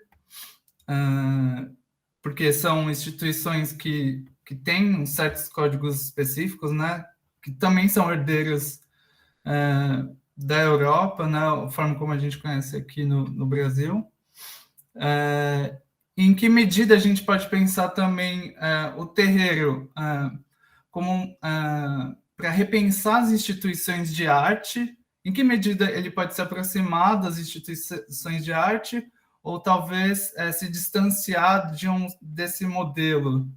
porque são instituições que têm certos códigos específicos, né, que também são herdeiros da Europa, né, a forma como a gente conhece aqui no Brasil. Em que medida a gente pode pensar também o terreiro como para repensar as instituições de arte? Em que medida ele pode se aproximar das instituições de arte ou talvez se distanciar desse modelo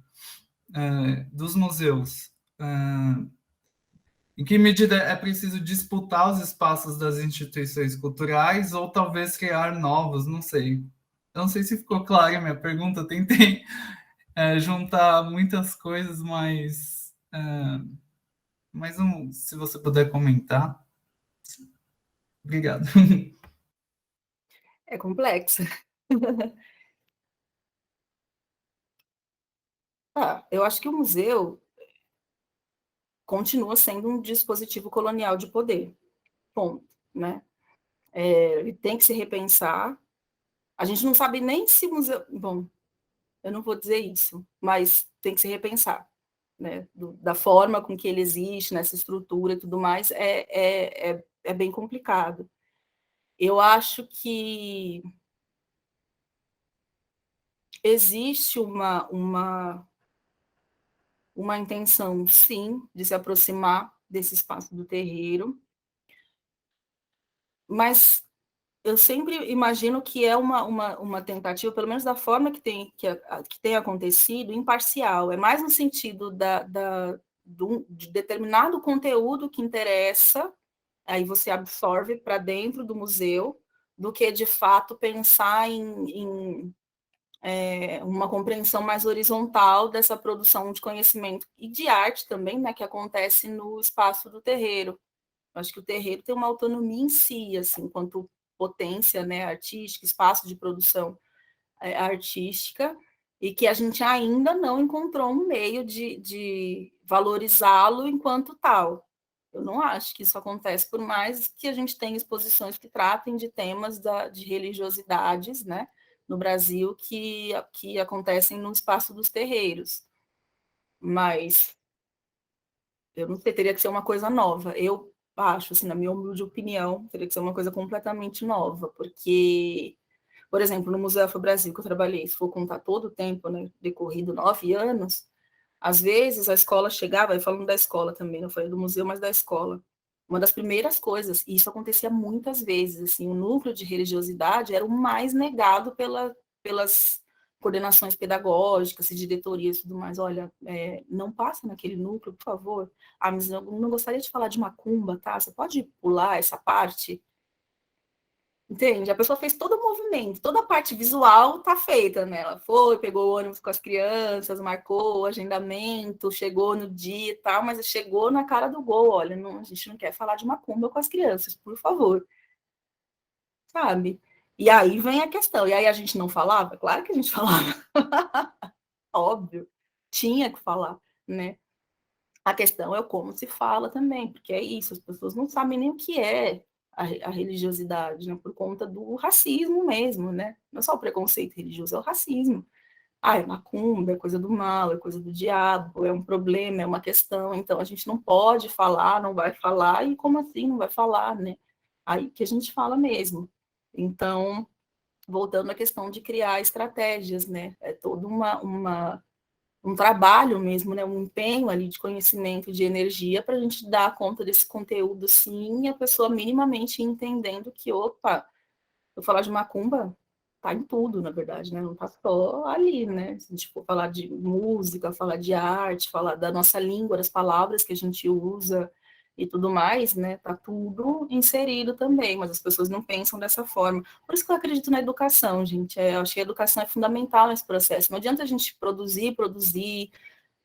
dos museus? Em que medida é preciso disputar os espaços das instituições culturais ou talvez criar novos? Não sei. Eu não sei se ficou clara a minha pergunta, eu tentei juntar muitas coisas, mas se você puder comentar. Obrigado. É complexo. Eu acho que o museu continua sendo um dispositivo colonial de poder. Ponto, né? Ele tem que se repensar. A gente não sabe nem se o museu... Bom, eu não vou dizer isso, mas tem que se repensar, né? Da forma com que ele existe, nessa estrutura e tudo mais, é bem complicado. Eu acho que existe uma intenção, sim, de se aproximar desse espaço do terreiro, mas eu sempre imagino que é uma tentativa, pelo menos da forma que tem acontecido, imparcial. É mais no sentido de determinado conteúdo que interessa, aí você absorve para dentro do museu, do que, de fato, pensar em uma compreensão mais horizontal dessa produção de conhecimento e de arte também, né, que acontece no espaço do terreiro. Acho que o terreiro tem uma autonomia em si, assim, quanto potência, né, artística, espaço de produção artística, e que a gente ainda não encontrou um meio de valorizá-lo enquanto tal. Eu não acho que isso acontece, por mais que a gente tenha exposições que tratem de temas de religiosidades, né, no Brasil, que acontecem no espaço dos terreiros. Mas eu não sei, teria que ser uma coisa nova. Eu acho, assim, na minha humilde opinião, teria que ser uma coisa completamente nova, porque, por exemplo, no Museu Afro-Brasil que eu trabalhei, se for contar todo o tempo, né, decorrido 9 anos, às vezes a escola chegava, e falando da escola também, não falei do museu, mas da escola, uma das primeiras coisas, e isso acontecia muitas vezes, assim, o núcleo de religiosidade era o mais negado pelas coordenações pedagógicas e diretorias e tudo mais. Olha, não passa naquele núcleo, por favor. Ah, mas eu não gostaria de falar de macumba, tá? Você pode pular essa parte? Entende? A pessoa fez todo o movimento, toda a parte visual tá feita, né? Ela foi, pegou o ônibus com as crianças, marcou o agendamento, chegou no dia e tal, mas chegou na cara do gol. Olha, não, a gente não quer falar de macumba com as crianças, por favor. Sabe? E aí vem a questão. E aí a gente não falava? Claro que a gente falava. Óbvio. Tinha que falar, né? A questão é como se fala também, porque é isso, as pessoas não sabem nem o que é a religiosidade, né? Por conta do racismo mesmo, né? Não é só o preconceito religioso, é o racismo. Ah, é macumba, é coisa do mal, é coisa do diabo, é um problema, é uma questão, então a gente não pode falar, não vai falar, e como assim não vai falar, né? Aí que a gente fala mesmo. Então, voltando à questão de criar estratégias, né? É toda um trabalho mesmo, né, um empenho ali de conhecimento, de energia, para a gente dar conta desse conteúdo, sim, e a pessoa minimamente entendendo que, opa, eu falar de macumba, tá em tudo, na verdade, né, não tá só ali, né, se a gente for falar de música, falar de arte, falar da nossa língua, das palavras que a gente usa e tudo mais, né, tá tudo inserido também, mas as pessoas não pensam dessa forma. Por isso que eu acredito na educação, gente, eu acho que a educação é fundamental nesse processo, não adianta a gente produzir,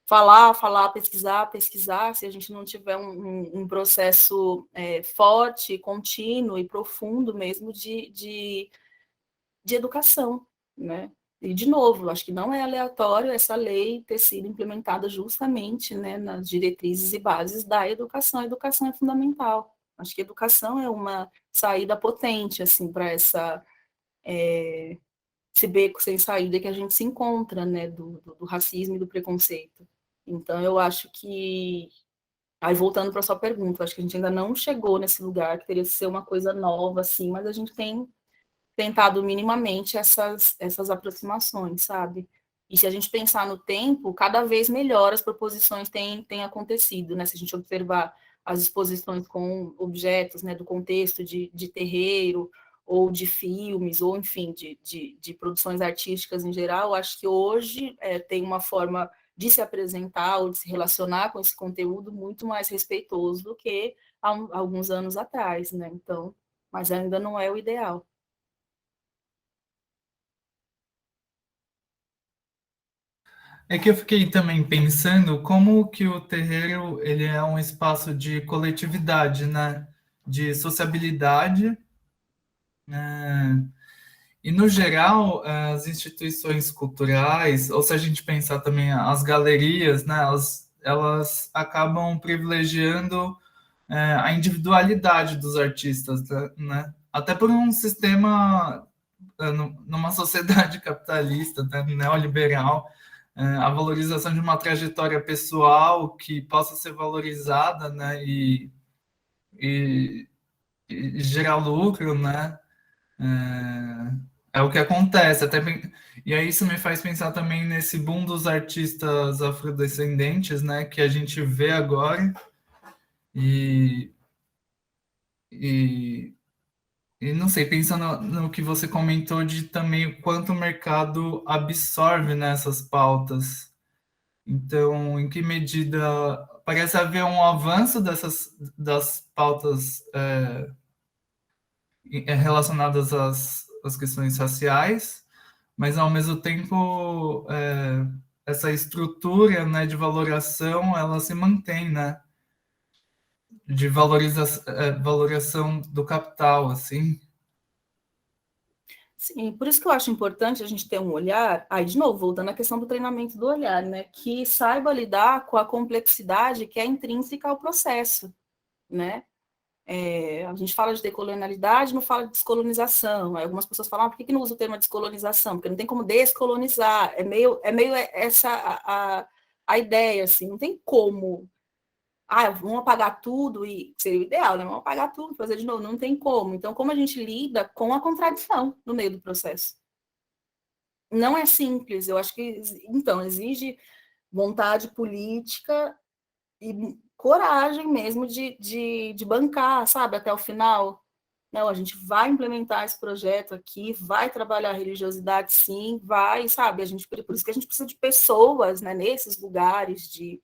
falar, pesquisar, se a gente não tiver um processo forte, contínuo e profundo mesmo de educação, né? E, de novo, acho que não é aleatório essa lei ter sido implementada justamente, né, nas diretrizes e bases da educação. A educação é fundamental. Acho que a educação é uma saída potente, assim, para esse beco sem saída que a gente se encontra, né, do racismo e do preconceito. Então, eu acho que... Aí, voltando para a sua pergunta, acho que a gente ainda não chegou nesse lugar, que teria que ser uma coisa nova, assim, mas a gente tem tentado minimamente essas aproximações, sabe? E se a gente pensar no tempo, cada vez melhor as proposições têm acontecido, né? Se a gente observar as exposições com objetos, né, do contexto de terreiro, ou de filmes, ou, enfim, de produções artísticas em geral, acho que hoje tem uma forma de se apresentar ou de se relacionar com esse conteúdo muito mais respeitoso do que há alguns anos atrás, né? Então, mas ainda não é o ideal. É que eu fiquei também pensando como que o terreiro ele é um espaço de coletividade, né? De sociabilidade, né? E no geral as instituições culturais, ou se a gente pensar também as galerias, né? Elas acabam privilegiando a individualidade dos artistas, né? Até por um sistema, numa sociedade capitalista, né, neoliberal, a valorização de uma trajetória pessoal que possa ser valorizada, né, e, e gerar lucro, né, é o que acontece. E aí isso me faz pensar também nesse boom dos artistas afrodescendentes, né, que a gente vê agora, e, e, e não sei, pensando no que você comentou de também o quanto o mercado absorve nessas pautas. Então, em que medida parece haver um avanço das pautas relacionadas às questões raciais, mas ao mesmo tempo essa estrutura, né, de valoração, ela se mantém, né, de valoração do capital, assim. Sim, por isso que eu acho importante a gente ter um olhar, aí de novo, voltando à questão do treinamento do olhar, né, que saiba lidar com a complexidade que é intrínseca ao processo, né? A gente fala de decolonialidade, não fala de descolonização. Aí algumas pessoas falam, por que não usa o termo descolonização? Porque não tem como descolonizar. É meio essa a ideia, assim, não tem como. Vamos apagar tudo, e seria o ideal, né? Vamos apagar tudo, fazer de novo. Não tem como. Então, como a gente lida com a contradição no meio do processo? Não é simples, eu acho que, então, exige vontade política e coragem mesmo de bancar, sabe, até o final. Não, a gente vai implementar esse projeto aqui, vai trabalhar a religiosidade, sim, vai, sabe, por isso que a gente precisa de pessoas, né, nesses lugares de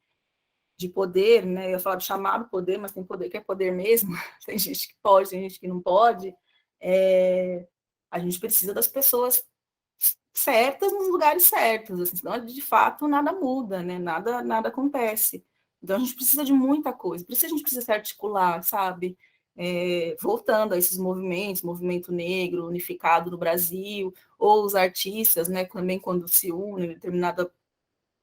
poder, né, eu ia falar de chamado poder, mas tem poder que é poder mesmo, tem gente que pode, tem gente que não pode, a gente precisa das pessoas certas nos lugares certos, assim, senão de fato nada muda, né? Nada acontece. Então a gente precisa de muita coisa, por isso a gente precisa se articular, sabe? Voltando a esses movimentos, movimento negro unificado no Brasil, ou os artistas, né, também quando se unem em determinado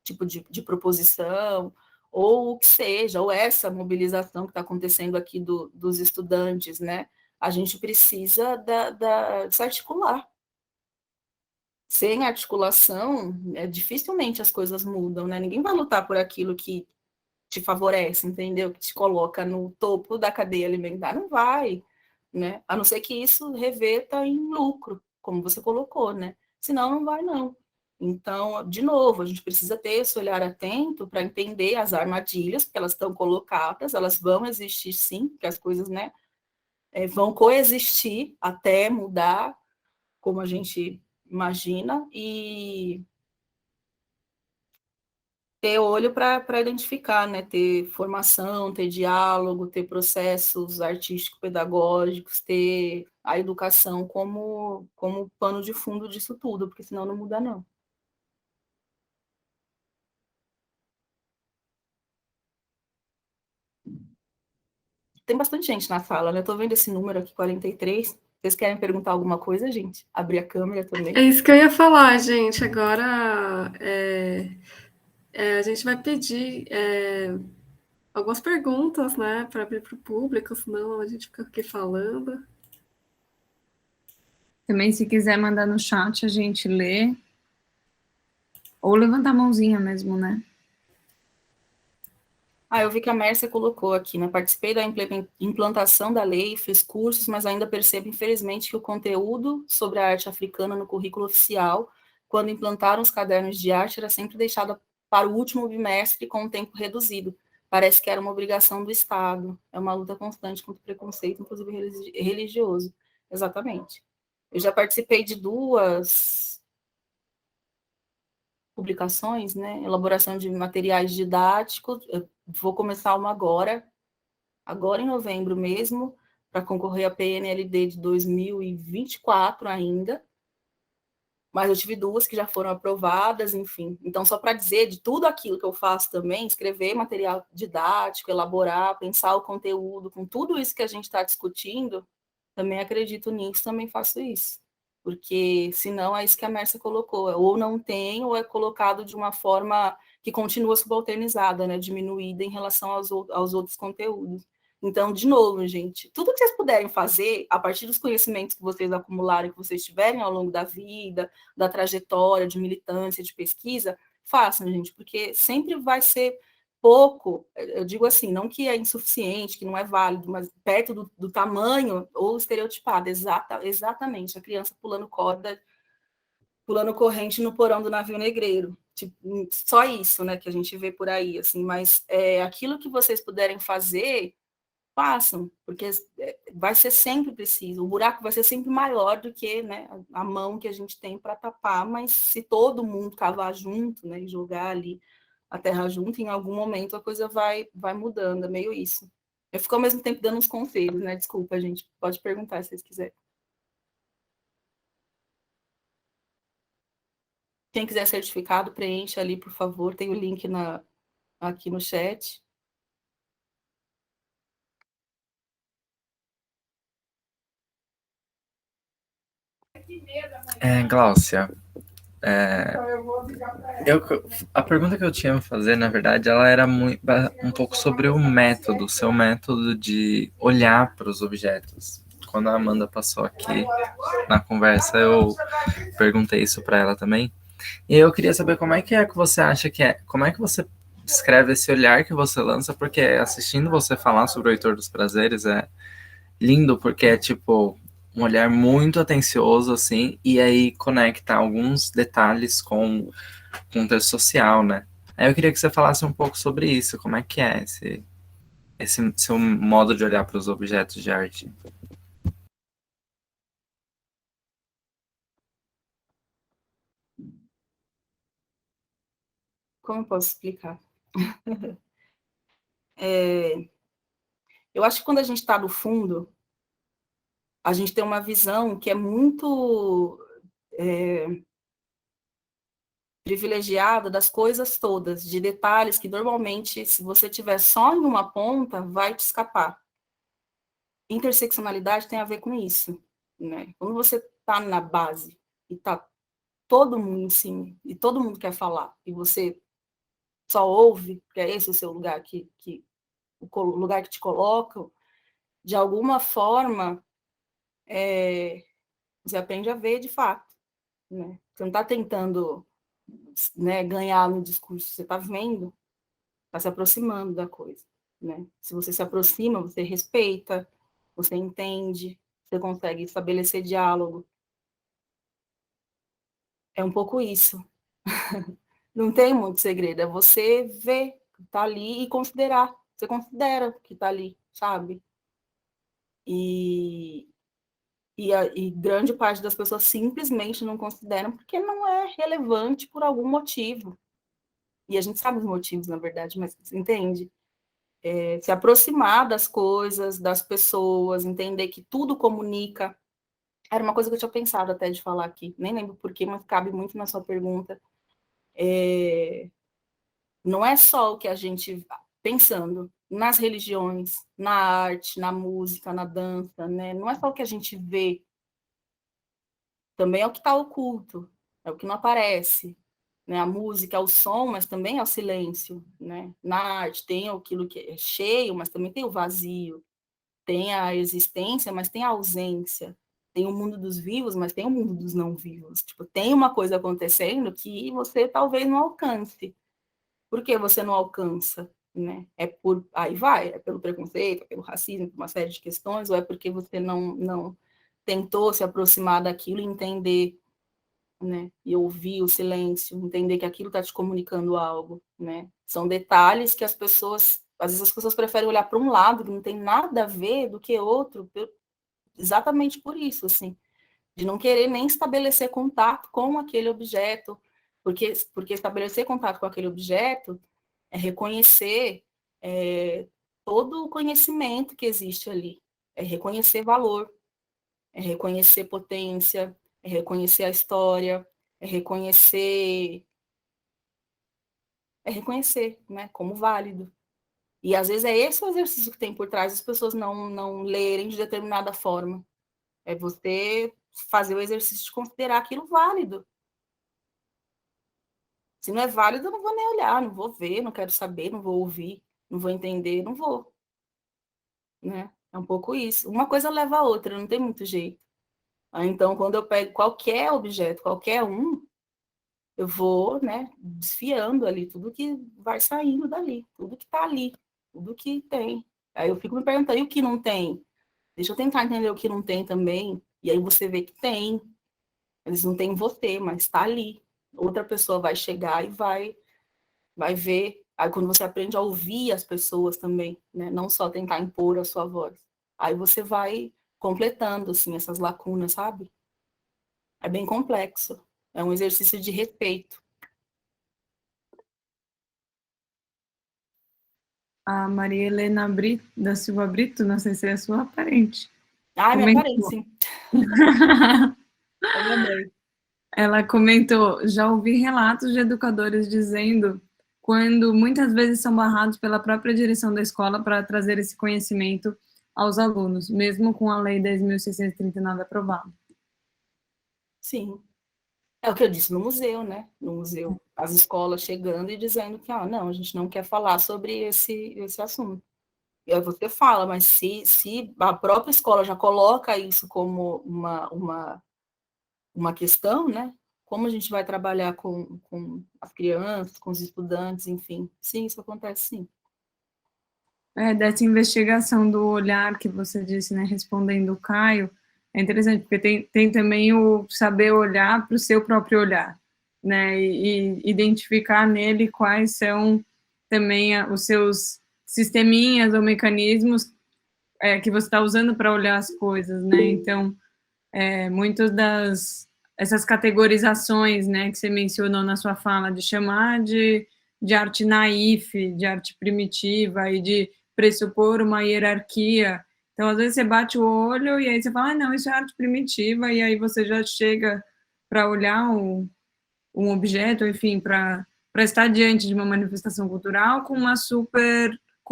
tipo de proposição, ou o que seja, ou essa mobilização que está acontecendo aqui dos estudantes, né? A gente precisa de se articular. Sem articulação, dificilmente as coisas mudam, né? Ninguém vai lutar por aquilo que te favorece, entendeu? Que te coloca no topo da cadeia alimentar. Não vai, né? A não ser que isso reverta em lucro, como você colocou, né? Senão, não vai, não. Então, de novo, a gente precisa ter esse olhar atento para entender as armadilhas, porque elas estão colocadas, elas vão existir sim, porque as coisas, né, vão coexistir até mudar, como a gente imagina, e ter olho para identificar, né? Ter formação, ter diálogo, ter processos artístico-pedagógicos, ter a educação como pano de fundo disso tudo, porque senão não muda, não. Tem bastante gente na sala, né? Eu tô vendo esse número aqui, 43. Vocês querem perguntar alguma coisa, gente? Abrir a câmera também. É isso que eu ia falar, gente. Agora a gente vai pedir algumas perguntas, né, para abrir para o público, senão a gente fica aqui falando. Também, se quiser mandar no chat, a gente lê. Ou levantar a mãozinha mesmo, né? Eu vi que a Mércia colocou aqui, né? Participei da implantação da lei, fiz cursos, mas ainda percebo, infelizmente, que o conteúdo sobre a arte africana no currículo oficial, quando implantaram os cadernos de arte, era sempre deixado para o último bimestre com um tempo reduzido. Parece que era uma obrigação do Estado. É uma luta constante contra o preconceito, inclusive religioso. Exatamente. Eu já participei de 2 publicações, né? Elaboração de materiais didáticos. Eu vou começar uma agora em novembro mesmo, para concorrer à PNLD de 2024 ainda. Mas eu tive 2 que já foram aprovadas, enfim. Então, só para dizer de tudo aquilo que eu faço também, escrever material didático, elaborar, pensar o conteúdo, com tudo isso que a gente está discutindo, também acredito nisso, também faço isso. Porque, senão, é isso que a Mércia colocou, ou não tem, ou é colocado de uma forma que continua subalternizada, né, diminuída em relação aos outros conteúdos. Então, de novo, gente, tudo que vocês puderem fazer, a partir dos conhecimentos que vocês acumularam, que vocês tiverem ao longo da vida, da trajetória de militância, de pesquisa, façam, gente, porque sempre vai ser pouco, eu digo assim, não que é insuficiente, que não é válido, mas perto do tamanho ou estereotipado, exatamente, a criança pulando corda, pulando corrente no porão do navio negreiro. Tipo, só isso, né, que a gente vê por aí, assim, mas aquilo que vocês puderem fazer, façam, porque vai ser sempre preciso, o buraco vai ser sempre maior do que, né, a mão que a gente tem para tapar, mas se todo mundo cavar junto, né, e jogar ali a terra junto, em algum momento a coisa vai mudando, é meio isso. Eu fico ao mesmo tempo dando uns conselhos, né, desculpa, gente, pode perguntar se vocês quiserem. Quem quiser certificado, preencha ali, por favor. Tem o link aqui no chat. Gláucia, a pergunta que eu tinha a fazer, na verdade, ela era um pouco sobre o método, seu método de olhar para os objetos. Quando a Amanda passou aqui na conversa, eu perguntei isso para ela também. E eu queria saber como é que você acha que é, como é que você descreve esse olhar que você lança, porque assistindo você falar sobre o Heitor dos Prazeres é lindo, porque é tipo um olhar muito atencioso, assim, e aí conecta alguns detalhes com o contexto social, né? Aí eu queria que você falasse um pouco sobre isso, como é que é esse seu modo de olhar para os objetos de arte. Como eu posso explicar? Eu acho que quando a gente está no fundo, a gente tem uma visão que é muito privilegiada das coisas todas, de detalhes que normalmente, se você tiver só em uma ponta, vai te escapar. Interseccionalidade tem a ver com isso, né? Quando você está na base e está todo mundo em cima, e todo mundo quer falar, e você só ouve, porque é esse o seu lugar, o lugar que te colocam, de alguma forma, você aprende a ver de fato, né? Você não está tentando, né, ganhar no discurso, você está vendo, está se aproximando da coisa, né? Se você se aproxima, você respeita, você entende, você consegue estabelecer diálogo. É um pouco isso. Não tem muito segredo, é você ver que está ali e considerar. Você considera que está ali, sabe? E grande parte das pessoas simplesmente não consideram porque não é relevante por algum motivo. E a gente sabe os motivos, na verdade, mas você entende? Se aproximar das coisas, das pessoas, entender que tudo comunica. Era uma coisa que eu tinha pensado até de falar aqui, nem lembro porquê, mas cabe muito na sua pergunta. Não é só o que a gente, pensando nas religiões, na arte, na música, na dança, né? Não é só o que a gente vê, também é o que está oculto, é o que não aparece. Né? A música é o som, mas também é o silêncio. Né? Na arte tem aquilo que é cheio, mas também tem o vazio. Tem a existência, mas tem a ausência. Tem o mundo dos vivos, mas tem o mundo dos não vivos. Tipo, tem uma coisa acontecendo que você talvez não alcance. Por que você não alcança? Né? Aí vai, é pelo preconceito, é pelo racismo, por uma série de questões, ou é porque você não tentou se aproximar daquilo e entender, né? E ouvir o silêncio, entender que aquilo está te comunicando algo, né? São detalhes que às vezes as pessoas preferem olhar para um lado que não tem nada a ver do que outro, exatamente por isso, assim, de não querer nem estabelecer contato com aquele objeto, porque estabelecer contato com aquele objeto é reconhecer todo o conhecimento que existe ali, é reconhecer valor, é reconhecer potência, é reconhecer a história, é reconhecer, né, como válido. E às vezes é esse o exercício que tem por trás das pessoas não lerem de determinada forma. É você fazer o exercício de considerar aquilo válido. Se não é válido, eu não vou nem olhar, não vou ver, não quero saber, não vou ouvir, não vou entender, não vou. Né? É um pouco isso. Uma coisa leva a outra, não tem muito jeito. Então, quando eu pego qualquer objeto, qualquer um, eu vou, né, desfiando ali tudo que vai saindo dali, tudo que está ali, tudo que tem. Aí eu fico me perguntando, e o que não tem? Deixa eu tentar entender o que não tem também. E aí você vê que tem. Eles não têm você, mas está ali. Outra pessoa vai chegar e vai ver. Aí quando você aprende a ouvir as pessoas também, né? Não só tentar impor a sua voz. Aí você vai completando, assim, essas lacunas, sabe? É bem complexo. É um exercício de respeito. A Maria Helena da Silva Brito, não sei se é a sua parente. Ah, minha Comentou. parente, sim. Eu lembrei. Ela comentou, já ouvi relatos de educadores dizendo quando muitas vezes são barrados pela própria direção da escola para trazer esse conhecimento aos alunos, mesmo com a Lei 10.639 aprovada. Sim. É o que eu disse no museu, né? No museu, as escolas chegando e dizendo que, não, a gente não quer falar sobre esse assunto. E aí você fala, mas se a própria escola já coloca isso como uma questão, né? Como a gente vai trabalhar com as crianças, com os estudantes, enfim. Sim, isso acontece sim. Dessa investigação do olhar que você disse, né, respondendo o Caio, é interessante, porque tem também o saber olhar para o seu próprio olhar, né, e identificar nele quais são também os seus sisteminhas ou mecanismos que você está usando para olhar as coisas, né, então, muitas essas categorizações, né, que você mencionou na sua fala, de chamar de arte naif, de arte primitiva e de pressupor uma hierarquia. Então, às vezes você bate o olho e aí você fala, não, isso é arte primitiva, e aí você já chega para olhar um objeto, enfim, para estar diante de uma manifestação cultural com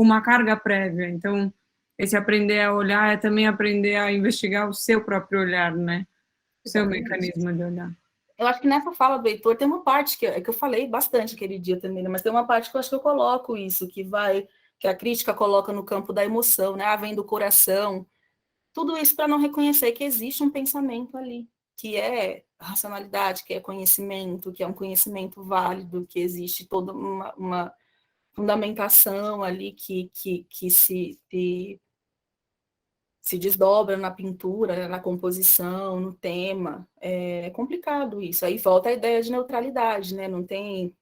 uma carga prévia. Então, esse aprender a olhar é também aprender a investigar o seu próprio olhar, né? O seu mecanismo de olhar. Eu acho que nessa fala do Heitor tem uma parte que eu falei bastante aquele dia também, né? Mas tem uma parte que eu acho que eu coloco isso, que a crítica coloca no campo da emoção, né? Vem do coração. Tudo isso para não reconhecer que existe um pensamento ali, que é racionalidade, que é conhecimento, que é um conhecimento válido, que existe toda uma fundamentação ali que se desdobra na pintura, na composição, no tema. É complicado isso. Aí volta a ideia de neutralidade, né? Não tem...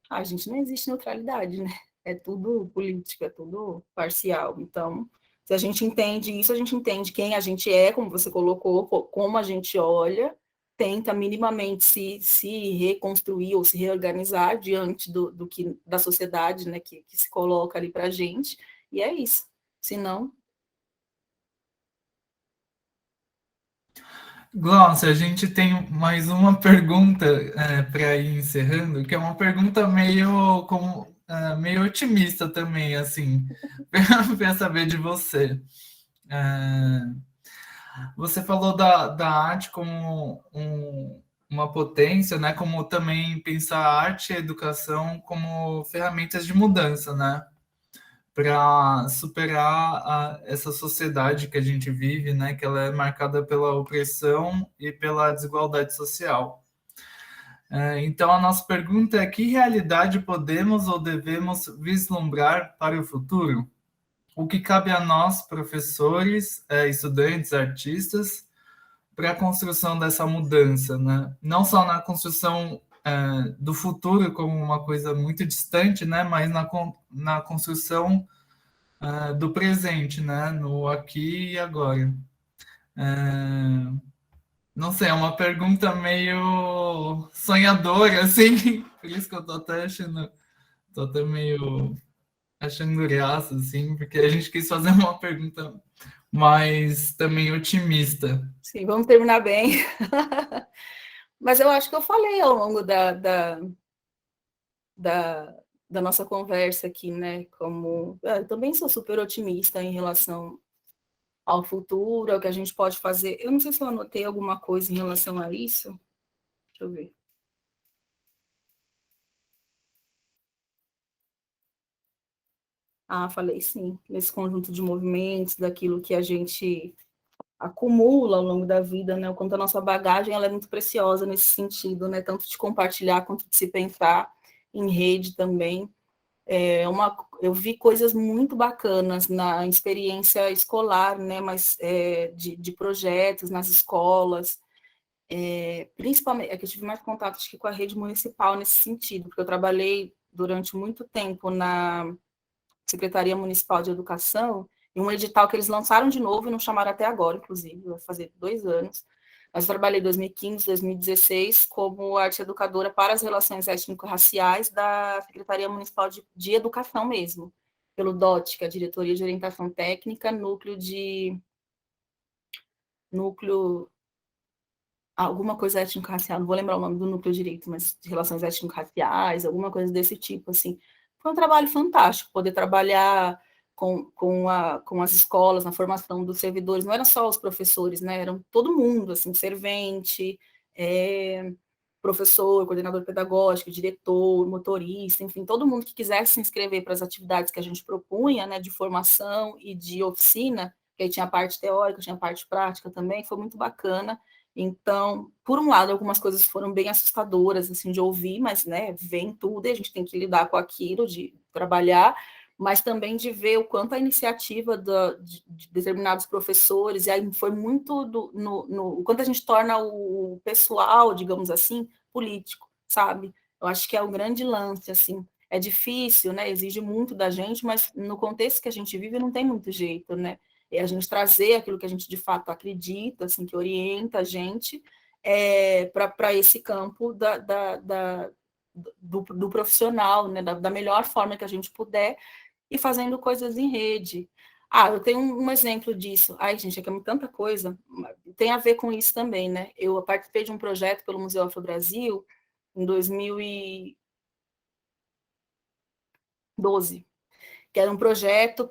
A gente não existe neutralidade, né? É tudo política, é tudo parcial. Então, se a gente entende isso, a gente entende quem a gente é, como você colocou, como a gente olha, tenta minimamente se reconstruir ou se reorganizar diante da sociedade, né, que se coloca ali para a gente, e é isso. Senão... Glaucia, a gente tem mais uma pergunta para ir encerrando, que é uma pergunta meio otimista também, assim, para saber de você. Você falou da arte como uma potência, né? Como também pensar a arte e a educação como ferramentas de mudança, né? Para superar essa sociedade que a gente vive, né? Que ela é marcada pela opressão e pela desigualdade social. Então, a nossa pergunta é: que realidade podemos ou devemos vislumbrar para o futuro? O que cabe a nós, professores, estudantes, artistas, para a construção dessa mudança, né? Não só na construção do futuro como uma coisa muito distante, né? Mas na construção do presente, né? No aqui e agora. Não sei, é uma pergunta meio sonhadora, assim, por isso que eu tô até meio achando graça, assim, porque a gente quis fazer uma pergunta mais também otimista. Sim, vamos terminar bem. Mas eu acho que eu falei ao longo da nossa conversa aqui, né? Como eu também sou super otimista em relação ao futuro, ao que a gente pode fazer. Eu não sei se eu anotei alguma coisa em relação a isso. Deixa eu ver. Falei sim, nesse conjunto de movimentos, daquilo que a gente acumula ao longo da vida, né? O quanto a nossa bagagem ela é muito preciosa nesse sentido, né? Tanto de compartilhar quanto de se pensar em rede também. Eu vi coisas muito bacanas na experiência escolar, né? Mas de projetos nas escolas, principalmente, que eu tive mais contato acho que com a rede municipal nesse sentido, porque eu trabalhei durante muito tempo na Secretaria Municipal de Educação, e um edital que eles lançaram de novo e não chamaram até agora, inclusive, vai fazer 2 anos. Mas eu trabalhei em 2015, 2016 como arte educadora para as relações étnico-raciais da Secretaria Municipal de Educação mesmo, pelo DOT, que é a Diretoria de Orientação Técnica, núcleo alguma coisa étnico-racial, não vou lembrar o nome do núcleo direito, mas de relações étnico-raciais, alguma coisa desse tipo, assim. Foi um trabalho fantástico, poder trabalhar com as escolas, na formação dos servidores, não eram só os professores, né, eram todo mundo, assim, servente, professor, coordenador pedagógico, diretor, motorista, enfim, todo mundo que quisesse se inscrever para as atividades que a gente propunha, né, de formação e de oficina, que aí tinha a parte teórica, tinha a parte prática também, foi muito bacana. Então, por um lado, algumas coisas foram bem assustadoras, assim, de ouvir, mas, né, vem tudo e a gente tem que lidar com aquilo, de trabalhar, mas também de ver o quanto a iniciativa de determinados professores, e aí foi muito o quanto a gente torna o pessoal, digamos assim, político, sabe? Eu acho que é o grande lance, assim, é difícil, né, exige muito da gente, mas no contexto que a gente vive não tem muito jeito, né? É a gente trazer aquilo que a gente de fato acredita, assim, que orienta a gente para esse campo do profissional, né, da melhor forma que a gente puder, e fazendo coisas em rede. Eu tenho um exemplo disso. Ai, gente, é que é tanta coisa. Tem a ver com isso também, né? Eu participei de um projeto pelo Museu Afro Brasil em 2012, que era um projeto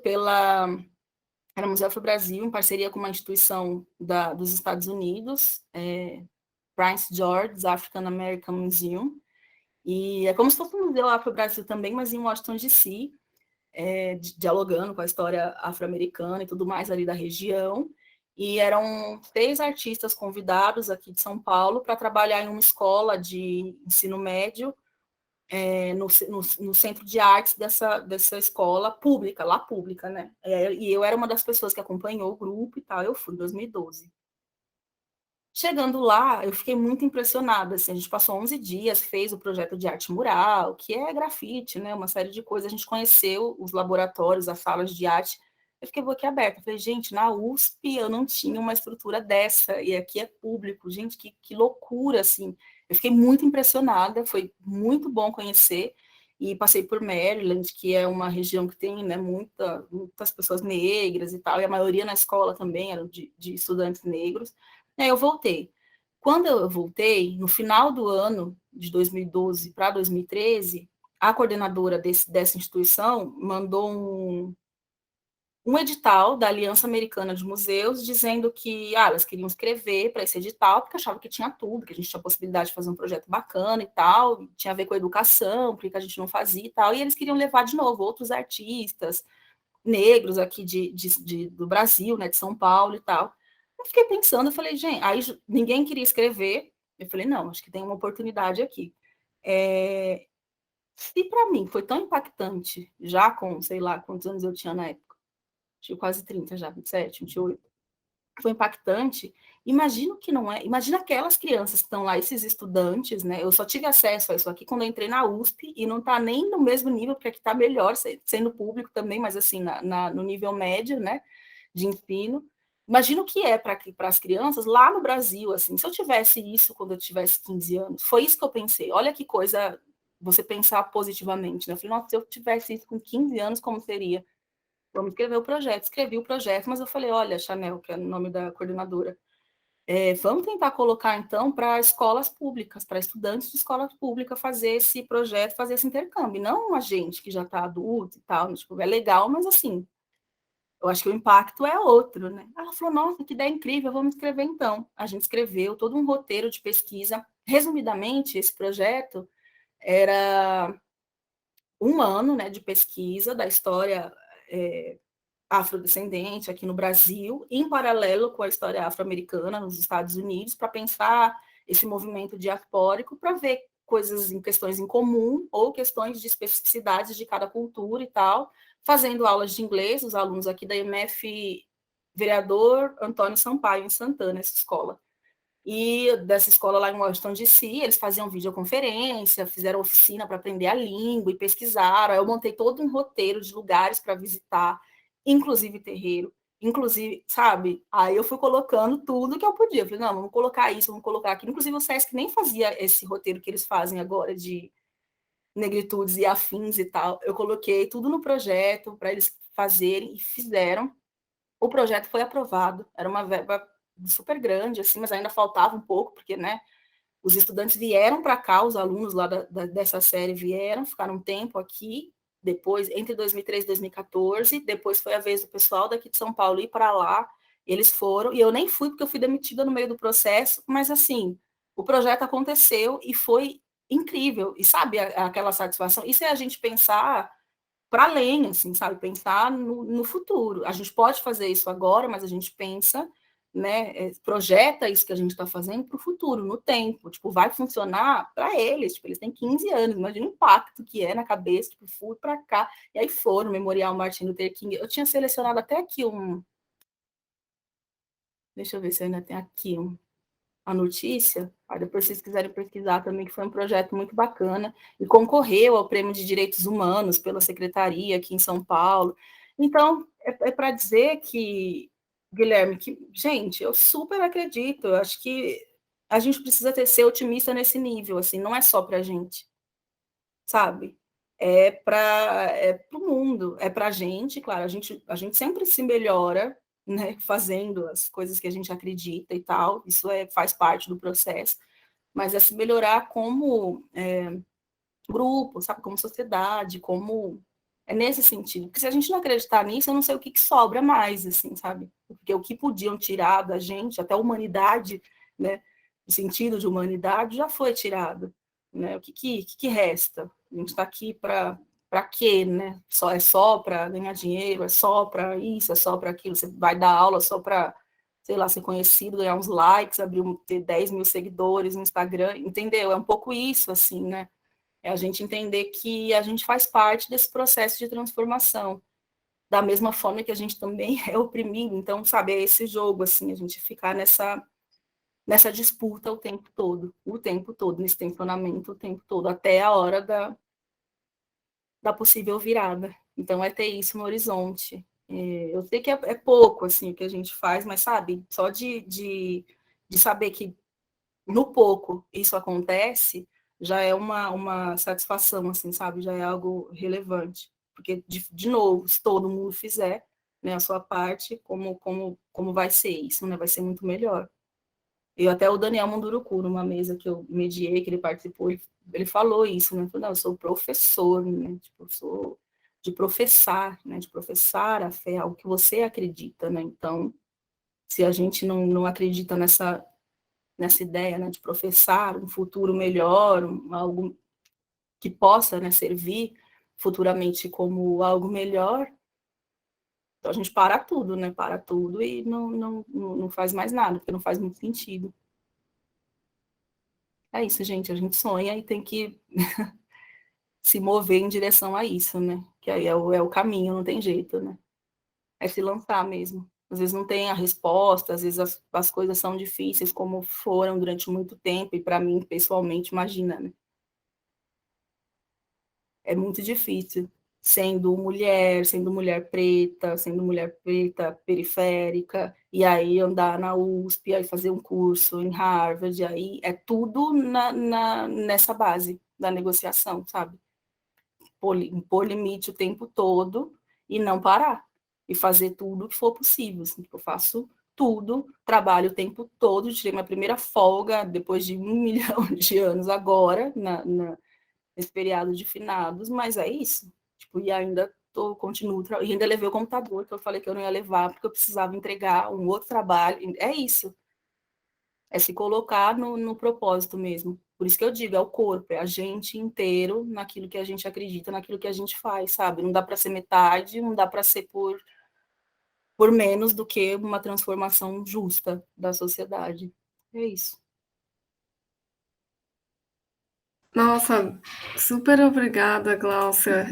era o Museu Afro Brasil, em parceria com uma instituição dos Estados Unidos, Prince George's African American Museum, e é como se fosse um Museu Afro Brasil também, mas em Washington, D.C., dialogando com a história afro-americana e tudo mais ali da região, e eram 3 artistas convidados aqui de São Paulo para trabalhar em uma escola de ensino médio, no centro de artes dessa escola pública, lá pública, né? E eu era uma das pessoas que acompanhou o grupo e tal, eu fui em 2012. Chegando lá, eu fiquei muito impressionada, assim, a gente passou 11 dias, fez o projeto de arte mural, que é grafite, né, uma série de coisas, a gente conheceu os laboratórios, as salas de arte, eu fiquei boquiaberta, falei, gente, na USP eu não tinha uma estrutura dessa, e aqui é público, gente, que loucura, assim, eu fiquei muito impressionada, foi muito bom conhecer, e passei por Maryland, que é uma região que tem, né, muitas pessoas negras e tal, e a maioria na escola também eram de estudantes negros. Aí eu voltei. Quando eu voltei, no final do ano de 2012 para 2013, a coordenadora dessa instituição mandou um edital da Aliança Americana de Museus dizendo que elas queriam escrever para esse edital, porque achavam que tinha tudo, que a gente tinha a possibilidade de fazer um projeto bacana e tal, tinha a ver com a educação, porque a gente não fazia e tal, e eles queriam levar de novo outros artistas negros aqui do Brasil, né, de São Paulo e tal. Eu fiquei pensando, eu falei, gente, aí ninguém queria escrever, eu falei, não, acho que tem uma oportunidade aqui. Se para mim foi tão impactante, já com, sei lá, quantos anos eu tinha na época, tinha quase 30 já, 27, 28, foi impactante, imagino que não é, imagina aquelas crianças que estão lá, esses estudantes, né, eu só tive acesso a isso aqui quando eu entrei na USP, e não está nem no mesmo nível, porque aqui está melhor, sendo público também, mas assim, no nível médio, né, de ensino. Imagina o que é para as crianças lá no Brasil, assim, se eu tivesse isso quando eu tivesse 15 anos, foi isso que eu pensei, olha que coisa, você pensar positivamente, né, eu falei, nossa, se eu tivesse isso com 15 anos, como seria? Vamos escrever o projeto, escrevi o projeto, mas eu falei, olha, Chanel, que é o nome da coordenadora, vamos tentar colocar, então, para escolas públicas, para estudantes de escola pública fazer esse projeto, fazer esse intercâmbio, não a gente que já está adulto e tal, tipo, é legal, mas assim, eu acho que o impacto é outro, né? Ela falou, nossa, que ideia incrível, vamos escrever então. A gente escreveu todo um roteiro de pesquisa. Resumidamente, esse projeto era um ano, né, de pesquisa da história afrodescendente aqui no Brasil, em paralelo com a história afro-americana nos Estados Unidos, para pensar esse movimento diaspórico, para ver coisas em questões em comum ou questões de especificidades de cada cultura e tal, fazendo aulas de inglês, os alunos aqui da IMF Vereador Antônio Sampaio, em Santana, essa escola. E dessa escola lá em Washington, D.C., eles faziam videoconferência, fizeram oficina para aprender a língua e pesquisaram. Aí eu montei todo um roteiro de lugares para visitar, inclusive terreiro, inclusive, sabe? Aí eu fui colocando tudo que eu podia. Eu falei, não, vamos colocar isso, vamos colocar aquilo. Inclusive o SESC nem fazia esse roteiro que eles fazem agora de negritudes e afins e tal. Eu coloquei tudo no projeto para eles fazerem e fizeram. O projeto foi aprovado, era uma verba super grande, assim, mas ainda faltava um pouco, porque, né, os estudantes vieram para cá, os alunos lá dessa série vieram, ficaram um tempo aqui, depois, entre 2013 e 2014, depois foi a vez do pessoal daqui de São Paulo ir para lá, eles foram, e eu nem fui, porque eu fui demitida no meio do processo, mas, assim, o projeto aconteceu e foi incrível, e sabe aquela satisfação? Isso é a gente pensar para além, assim, sabe? Pensar no futuro. A gente pode fazer isso agora, mas a gente pensa, né? Projeta isso que a gente está fazendo para o futuro, no tempo. Tipo, vai funcionar para eles. Tipo, eles têm 15 anos. Imagina o impacto que é na cabeça. Tipo, fui para cá. E aí foram, Memorial Martin Luther King. Eu tinha selecionado até aqui um... Deixa eu ver se eu ainda tem aqui a notícia, aí depois vocês quiserem pesquisar também, que foi um projeto muito bacana, e concorreu ao Prêmio de Direitos Humanos pela Secretaria aqui em São Paulo. Então, é para dizer que, Guilherme, que, gente, eu super acredito, eu acho que a gente precisa ser otimista nesse nível, assim, não é só para a gente, sabe? É para o mundo, é para a gente, claro, a gente sempre se melhora, né, fazendo as coisas que a gente acredita e tal, isso faz parte do processo, mas é se melhorar como grupo, sabe, como sociedade, como... É nesse sentido, porque se a gente não acreditar nisso, eu não sei o que sobra mais, assim, sabe? Porque o que podiam tirar da gente, até a humanidade, né, o sentido de humanidade já foi tirado, né? O que resta? A gente está aqui para quê, né? É só para ganhar dinheiro, é só para isso, é só para aquilo. Você vai dar aula só para, sei lá, ser conhecido, ganhar uns likes, ter 10 mil seguidores no Instagram, entendeu? É um pouco isso, assim, né? É a gente entender que a gente faz parte desse processo de transformação, da mesma forma que a gente também é oprimido. Então, sabe, é esse jogo, assim, a gente ficar nessa disputa o tempo todo, nesse tensionamento o tempo todo, até a hora da possível virada. Então, é ter isso no horizonte. Eu sei que é pouco, assim, o que a gente faz, mas, sabe, só de saber que no pouco isso acontece, já é uma satisfação, assim, sabe? Já é algo relevante. Porque, de novo, se todo mundo fizer, né, a sua parte, como vai ser isso, né? Vai ser muito melhor. Eu até o Daniel Munduruku, numa mesa que eu mediei, que ele participou, ele falou isso, né? Ele falou, não, eu sou professor, né? Tipo, eu sou de professar, né? De professar a fé, algo que você acredita, né? Então, se a gente não acredita nessa ideia, né, de professar um futuro melhor, algo que possa, né, servir futuramente como algo melhor, então a gente para tudo, né, para tudo e não faz mais nada, porque não faz muito sentido. É isso, gente, a gente sonha e tem que se mover em direção a isso, né, que aí é o caminho, não tem jeito, né, é se lançar mesmo. Às vezes não tem a resposta, às vezes as coisas são difíceis, como foram durante muito tempo, e para mim, pessoalmente, imagina, né? É muito difícil, sendo mulher preta, sendo mulher preta periférica, e aí andar na USP, aí fazer um curso em Harvard, aí é tudo nessa base da negociação, sabe? Impor limite o tempo todo e não parar, e fazer tudo o que for possível. Assim, eu faço tudo, trabalho o tempo todo, tirei minha primeira folga depois de 1 milhão de anos agora, nesse feriado de finados, mas é isso. Tipo, e ainda continuo, e ainda levei o computador, que eu falei que eu não ia levar, porque eu precisava entregar um outro trabalho. É isso. É se colocar no propósito mesmo. Por isso que eu digo, é o corpo, é a gente inteiro naquilo que a gente acredita, naquilo que a gente faz, sabe? Não dá para ser metade, não dá para ser por menos do que uma transformação justa da sociedade. É isso. Nossa, super obrigada, Gláucia.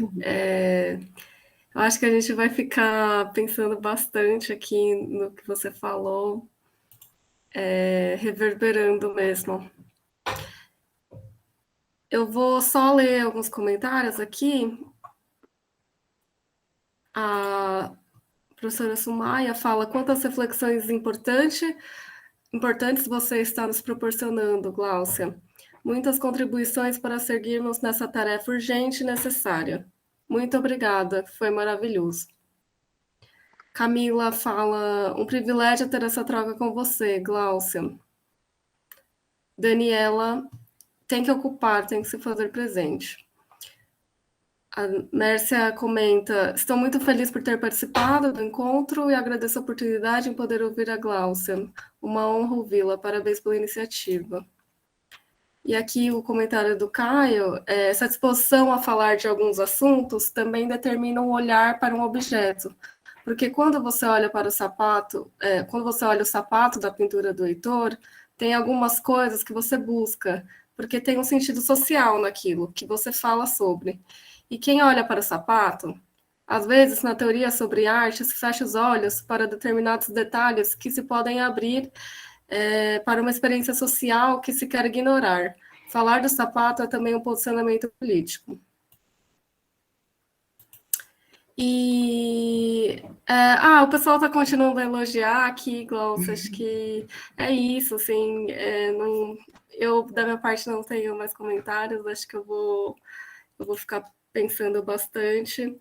Eu acho que a gente vai ficar pensando bastante aqui no que você falou, reverberando mesmo. Eu vou só ler alguns comentários aqui. A professora Sumaya fala quantas reflexões importantes você está nos proporcionando, Gláucia. Muitas contribuições para seguirmos nessa tarefa urgente e necessária. Muito obrigada, foi maravilhoso. Camila fala, um privilégio ter essa troca com você, Gláucia. Daniela, tem que ocupar, tem que se fazer presente. A Mércia comenta, estou muito feliz por ter participado do encontro e agradeço a oportunidade em poder ouvir a Gláucia. Uma honra ouvi-la, parabéns pela iniciativa. E aqui o comentário do Caio, essa disposição a falar de alguns assuntos também determina um olhar para um objeto. Porque quando você olha para o sapato, quando você olha o sapato da pintura do Heitor, tem algumas coisas que você busca, porque tem um sentido social naquilo que você fala sobre. E quem olha para o sapato, às vezes, na teoria sobre arte, se fecha os olhos para determinados detalhes que se podem abrir para uma experiência social que se quer ignorar. Falar do sapato é também um posicionamento político. E o pessoal está continuando a elogiar aqui, Glaucia, acho que é isso, assim, eu da minha parte não tenho mais comentários, acho que eu vou ficar pensando bastante.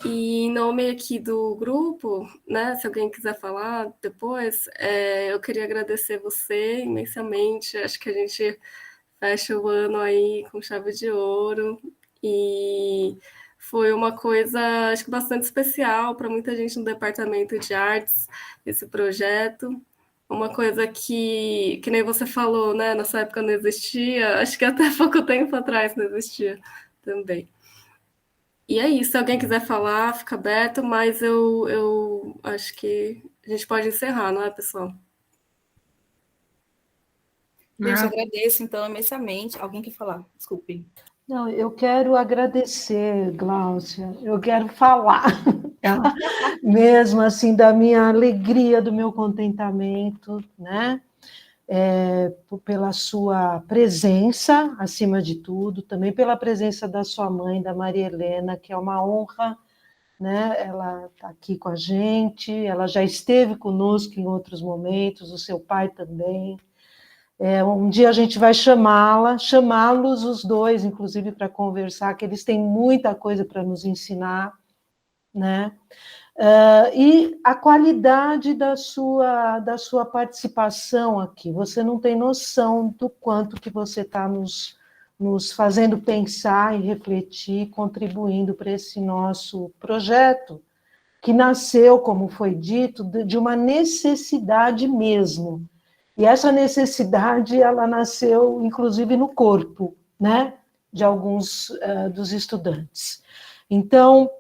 E em nome aqui do grupo, né, se alguém quiser falar depois, eu queria agradecer você imensamente, acho que a gente fecha o ano aí com chave de ouro, e foi uma coisa, acho que bastante especial para muita gente no departamento de artes, esse projeto. Uma coisa que nem você falou, né, nessa época não existia, acho que até pouco tempo atrás não existia também. E é isso, se alguém quiser falar, fica aberto, mas eu acho que a gente pode encerrar, não é, pessoal? Gente, agradeço, então, imensamente. Alguém quer falar? Desculpe. Não, eu quero agradecer, Gláucia, eu quero falar, mesmo assim, da minha alegria, do meu contentamento, né? Pela sua presença, acima de tudo, também pela presença da sua mãe, da Maria Helena, que é uma honra, né? Ela está aqui com a gente, ela já esteve conosco em outros momentos, o seu pai também. Um dia a gente vai chamá-los os dois, inclusive, para conversar, que eles têm muita coisa para nos ensinar, né? E a qualidade da sua participação aqui, você não tem noção do quanto que você está nos fazendo pensar e refletir, contribuindo para esse nosso projeto, que nasceu, como foi dito, de uma necessidade mesmo. E essa necessidade, ela nasceu, inclusive, no corpo, né, de alguns dos estudantes. Então,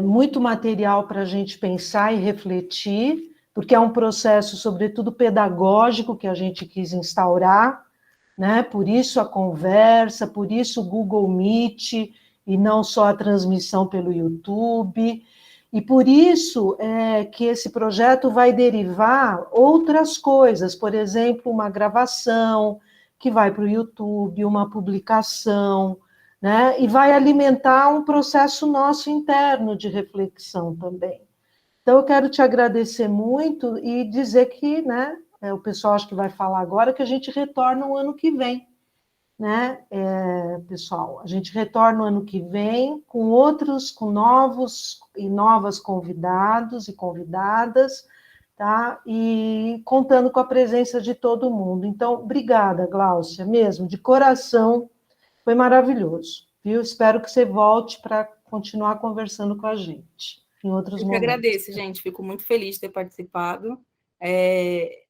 muito material para a gente pensar e refletir, porque é um processo, sobretudo, pedagógico que a gente quis instaurar, né? Por isso a conversa, por isso o Google Meet, e não só a transmissão pelo YouTube, e por isso que esse projeto vai derivar outras coisas, por exemplo, uma gravação que vai para o YouTube, uma publicação, né? E vai alimentar um processo nosso interno de reflexão também. Então, eu quero te agradecer muito e dizer que, né, o pessoal acho que vai falar agora, que a gente retorna o ano que vem, né, pessoal? A gente retorna o ano que vem com novos e novas convidados e convidadas, tá? E contando com a presença de todo mundo. Então, obrigada, Gláucia, mesmo, de coração, foi maravilhoso, viu? Espero que você volte para continuar conversando com a gente em outros momentos. Eu que agradeço, gente, fico muito feliz de ter participado. É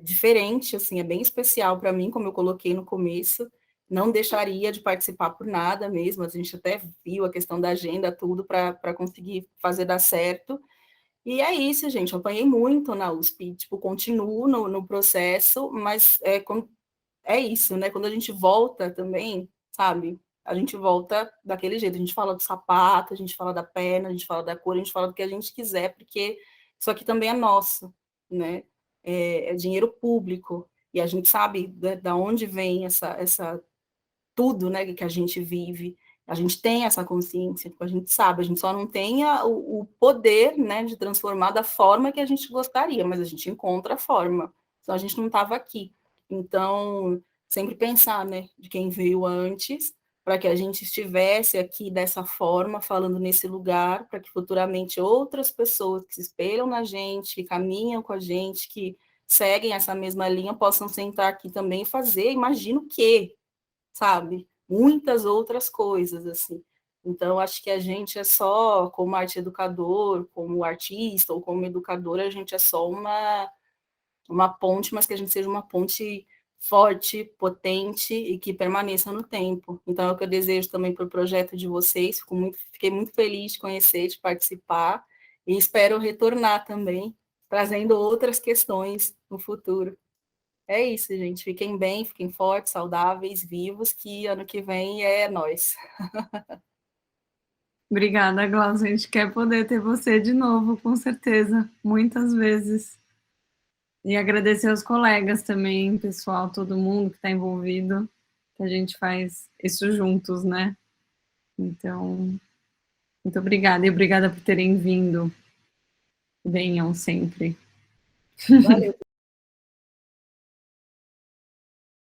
diferente, assim, é bem especial para mim, como eu coloquei no começo. Não deixaria de participar por nada mesmo, a gente até viu a questão da agenda, tudo, para conseguir fazer dar certo. E é isso, gente, eu apanhei muito na USP, tipo, continuo no processo, mas é isso, né? Quando a gente volta também, sabe? A gente volta daquele jeito, a gente fala do sapato, a gente fala da perna, a gente fala da cor, a gente fala do que a gente quiser, porque isso aqui também é nosso, né? É dinheiro público, e a gente sabe da onde vem essa tudo, né, que a gente vive, a gente tem essa consciência, a gente sabe, a gente só não tem o poder, né, de transformar da forma que a gente gostaria, mas a gente encontra a forma, senão a gente não estava aqui. Então, sempre pensar, né, de quem veio antes, para que a gente estivesse aqui dessa forma, falando nesse lugar, para que futuramente outras pessoas que se espelham na gente, que caminham com a gente, que seguem essa mesma linha, possam sentar aqui também e fazer, imagino que, sabe? Muitas outras coisas, assim. Então, acho que a gente é só, como arte educador, como artista ou como educadora, a gente é só uma ponte, mas que a gente seja uma ponte forte, potente e que permaneça no tempo. Então, é o que eu desejo também para o projeto de vocês. Fiquei muito feliz de conhecer, de participar, e espero retornar também, trazendo outras questões no futuro. É isso, gente. Fiquem bem, fiquem fortes, saudáveis, vivos, que ano que vem é nós. Obrigada, Glaucia. A gente quer poder ter você de novo, com certeza, muitas vezes. E agradecer aos colegas também, pessoal, todo mundo que está envolvido, que a gente faz isso juntos, né? Então, muito obrigada. E obrigada por terem vindo. Venham sempre. Valeu.